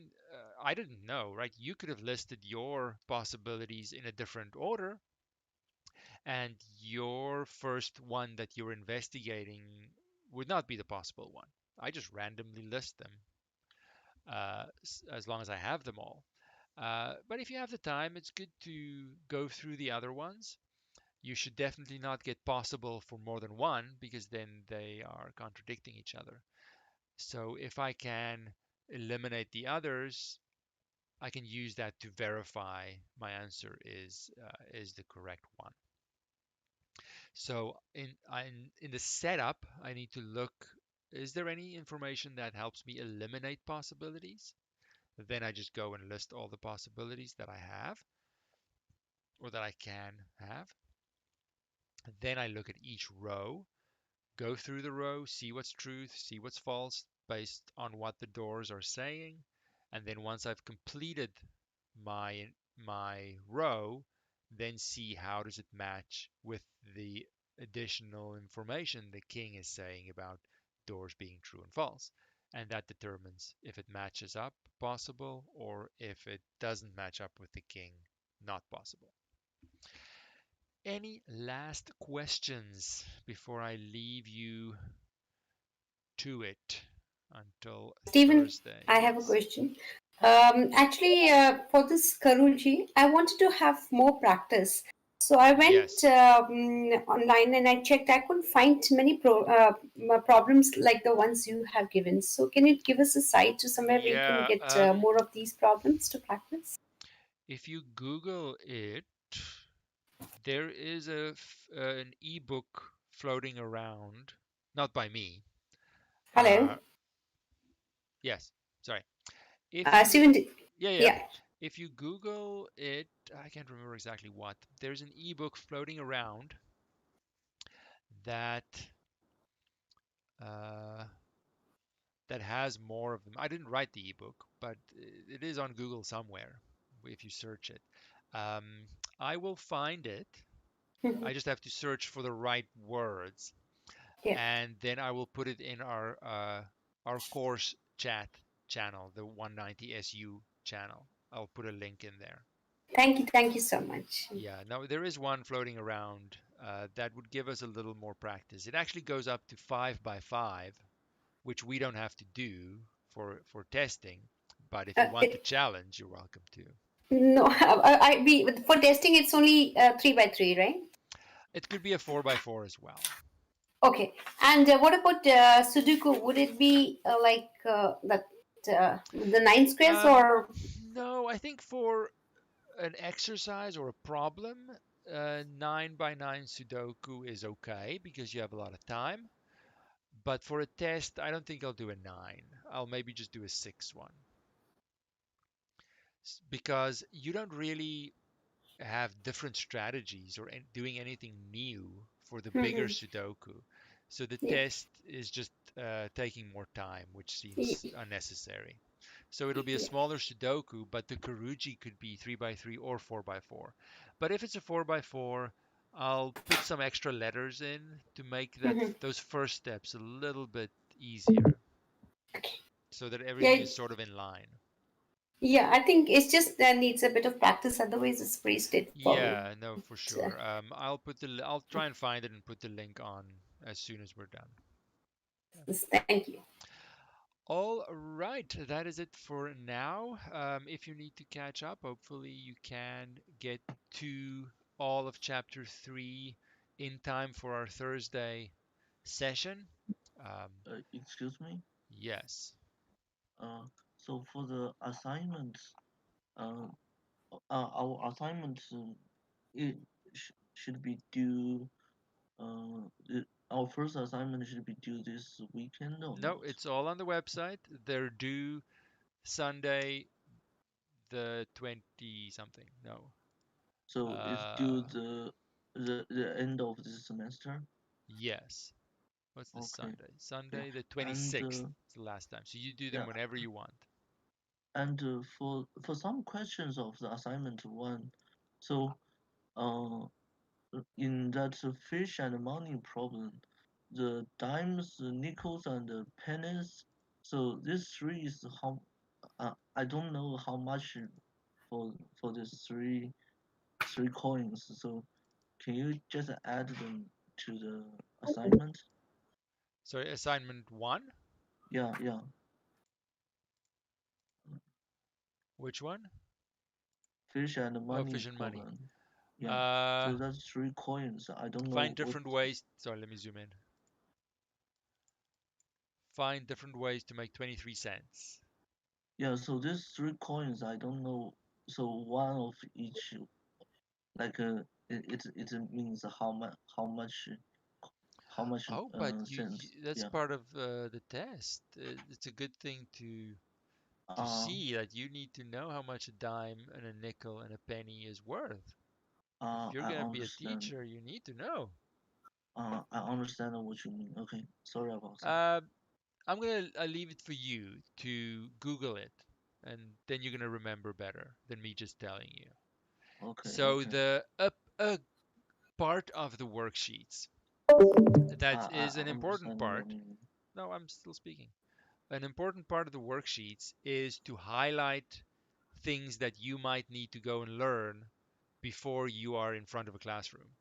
I didn't know, right? You could have listed your possibilities in a different order, and your first one that you're investigating would not be the possible one. I just randomly list them as long as I have them all. But if you have the time, it's good to go through the other ones. You should definitely not get possible for more than one because then they are contradicting each other. So if I can eliminate the others, I can use that to verify my answer is the correct one. So in the setup, I need to look, is there any information that helps me eliminate possibilities? Then I just go and list all the possibilities that I have or that I can have. Then I look at each row, go through the row, see what's truth, see what's false based on what the doors are saying. And then once I've completed my row, then see how does it match with the additional information the king is saying about doors being true and false. And that determines if it matches up, possible, or if it doesn't match up with the king, not possible. Any last questions before I leave you to it until Stephen, Thursday? I have a Yes. question. Actually, for this Karulji, I wanted to have more practice. So I went Yes. online and I checked. I couldn't find many problems like the ones you have given. So can you give us a site to somewhere we can Yeah. get more of these problems to practice? If you Google it, there is an ebook floating around, not by me. Hello, Uh, yes. Sorry. If you, Stephen. yeah, yeah. Yeah. If you Google it, I can't remember exactly what. There's an ebook floating around that uh, that has more of them. I didn't write the ebook, but it is on Google somewhere if you search it. Um, I will find it. Mhm. I just have to search for the right words, Yeah. and then I will put it in our course chat channel, the 190 SU channel. I'll put a link in there. Thank you so much. Yeah, now there is one floating around that would give us a little more practice. It actually goes up to 5 by 5, which we don't have to do for testing. But if you want the It, challenge, you're welcome to. no, we for testing it's only 3 by 3, right? It could be a 4 by 4 as well. Okay. And what about Sudoku? Would it be like that the 9 squares Um, or? no, I think for an exercise or a problem, 9 by 9 Sudoku is okay because you have a lot of time. But for a test, I don't think I'll do a 9. I'll maybe just do a 6 one because you don't really have different strategies or doing anything new for the bigger Mhm. Sudoku. So the Yeah. test is just taking more time, which seems Yeah. unnecessary. So it'll be a smaller Sudoku, but the Karuji could be 3 by 3 or 4 by 4. But if it's a 4 by 4, I'll put some extra letters in to make that Mhm. those first steps a little bit easier, Okay. so that everything Yeah. is sort of in line. Yeah. I think it's just that needs a bit of practice. Otherwise, it's pretty straightforward. Yeah, no, for Uh, sure. I'll try and find it and put the link on as soon as we're done. Yeah. Thank you. All right, that is it for now. If you need to catch up, hopefully you can get to all of chapter 3 in time for our Thursday session. Um, Excuse me. yes. Uh, so for the assignments, uh, our assignments, it should be due. Our first assignment should be due this weekend or No, not? it's all on the website. They're due Sunday the 20 something. No. So it's due Uh, the end of this semester. yes. What's this Okay. Sunday? Okay. Sunday the And 26th is the last time. So you do them yeah, whenever you want. and for some questions of the assignment one, so uh in that fish and money problem, the dimes, the nickels, and the pennies. So this three is how I don't know how much for these three coins. So can you just add them to the assignment? So assignment 1? Yeah. Which one? Fish and Oh, money fish and money. problem. Yeah. Uh, So that's 3 coins. I don't find know what. different ways. Sorry, let me zoom in. Find different ways to make 23 cents. Yeah. So these 3 coins, I don't know. So one of each, like it means how much Oh, but cents. that's Yeah. part of the test. It's a good thing to Uh, see that you need to know how much a dime and a nickel and a penny is worth. If you're I gonna be a understand. teacher, you need to know. I understand what you mean. Okay. Sorry about that. Uh, I'm gonna leave it for you to Google it, and then you're gonna remember better than me just telling you. Okay. So Okay. the part of the worksheets that is I an important understand your part. meaning. No, I'm still speaking. An important part of the worksheets is to highlight things that you might need to go and learn before you are in front of a classroom.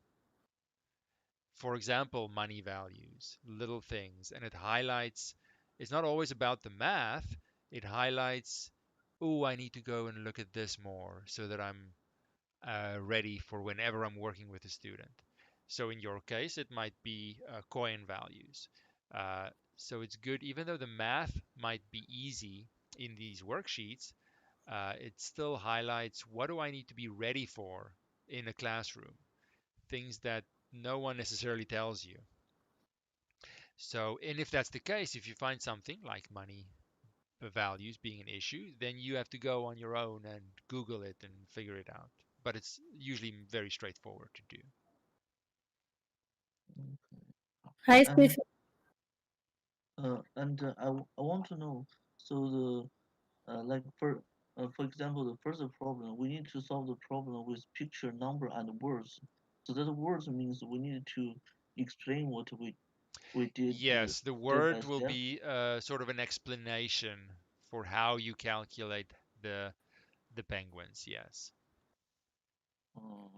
For example, money values, little things, and it highlights, it's not always about the math, it highlights, oh, I need to go and look at this more so that I'm ready for whenever I'm working with a student. So in your case, it might be coin values. So it's good, even though the math might be easy in these worksheets, it still highlights what do I need to be ready for in a classroom, things that no one necessarily tells you. So, and if that's the case, if you find something like money values being an issue, then you have to go on your own and Google it and figure it out. But it's usually very straightforward to do. Okay. Hi, And Stephen. I want to know. So like for example, the first problem, we need to solve the problem with picture, number, and words. So that words means we need to explain what we did Yes, the step by word will step. be sort of an explanation for how you calculate the penguins. Yes, Oh,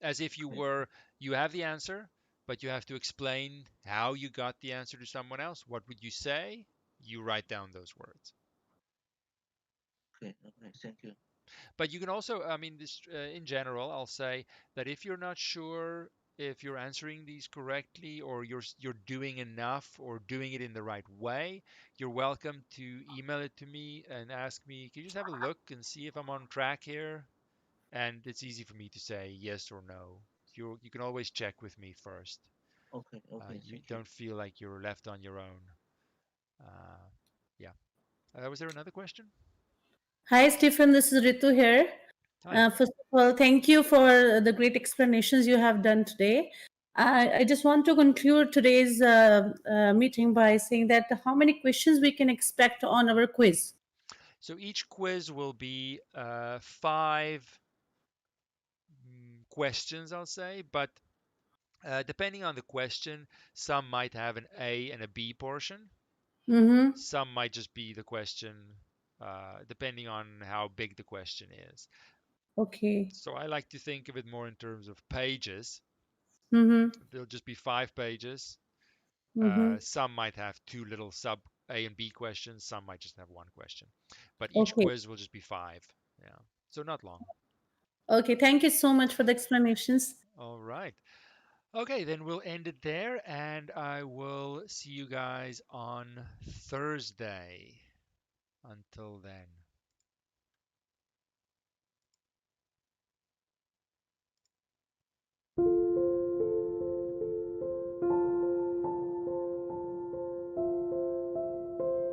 as if okay, you have the answer, but you have to explain how you got the answer to someone else. What would you say? You write down those words. okay. Thank you. But you can also, I mean, this in general, I'll say that if you're not sure if you're answering these correctly or you're doing enough or doing it in the right way, you're welcome to email it to me and ask me, can you just have a look and see if I'm on track here? And it's easy for me to say yes or no. You can always check with me first. Okay. You Thank you. don't feel like you're left on your own. Uh, yeah. Was there another question? Hi, Stephen. This is Ritu here. Hi. First of all, thank you for the great explanations you have done today. I just want to conclude today's meeting by saying that how many questions we can expect on our quiz. So each quiz will be five questions, I'll say, but depending on the question, some might have an A and a B portion. Mm-hmm. Some might just be the question, depending on how big the question is. Okay. So I like to think of it more in terms of pages. Mm-hmm. There'll just be 5 pages. Mm-hmm. Some might have two little sub A and B questions. Some might just have one question. But each Okay. quiz will just be five. Yeah. So not long. Okay. Thank you so much for the explanations. All right. Okay, then we'll end it there, and I will see you guys on Thursday. Until then.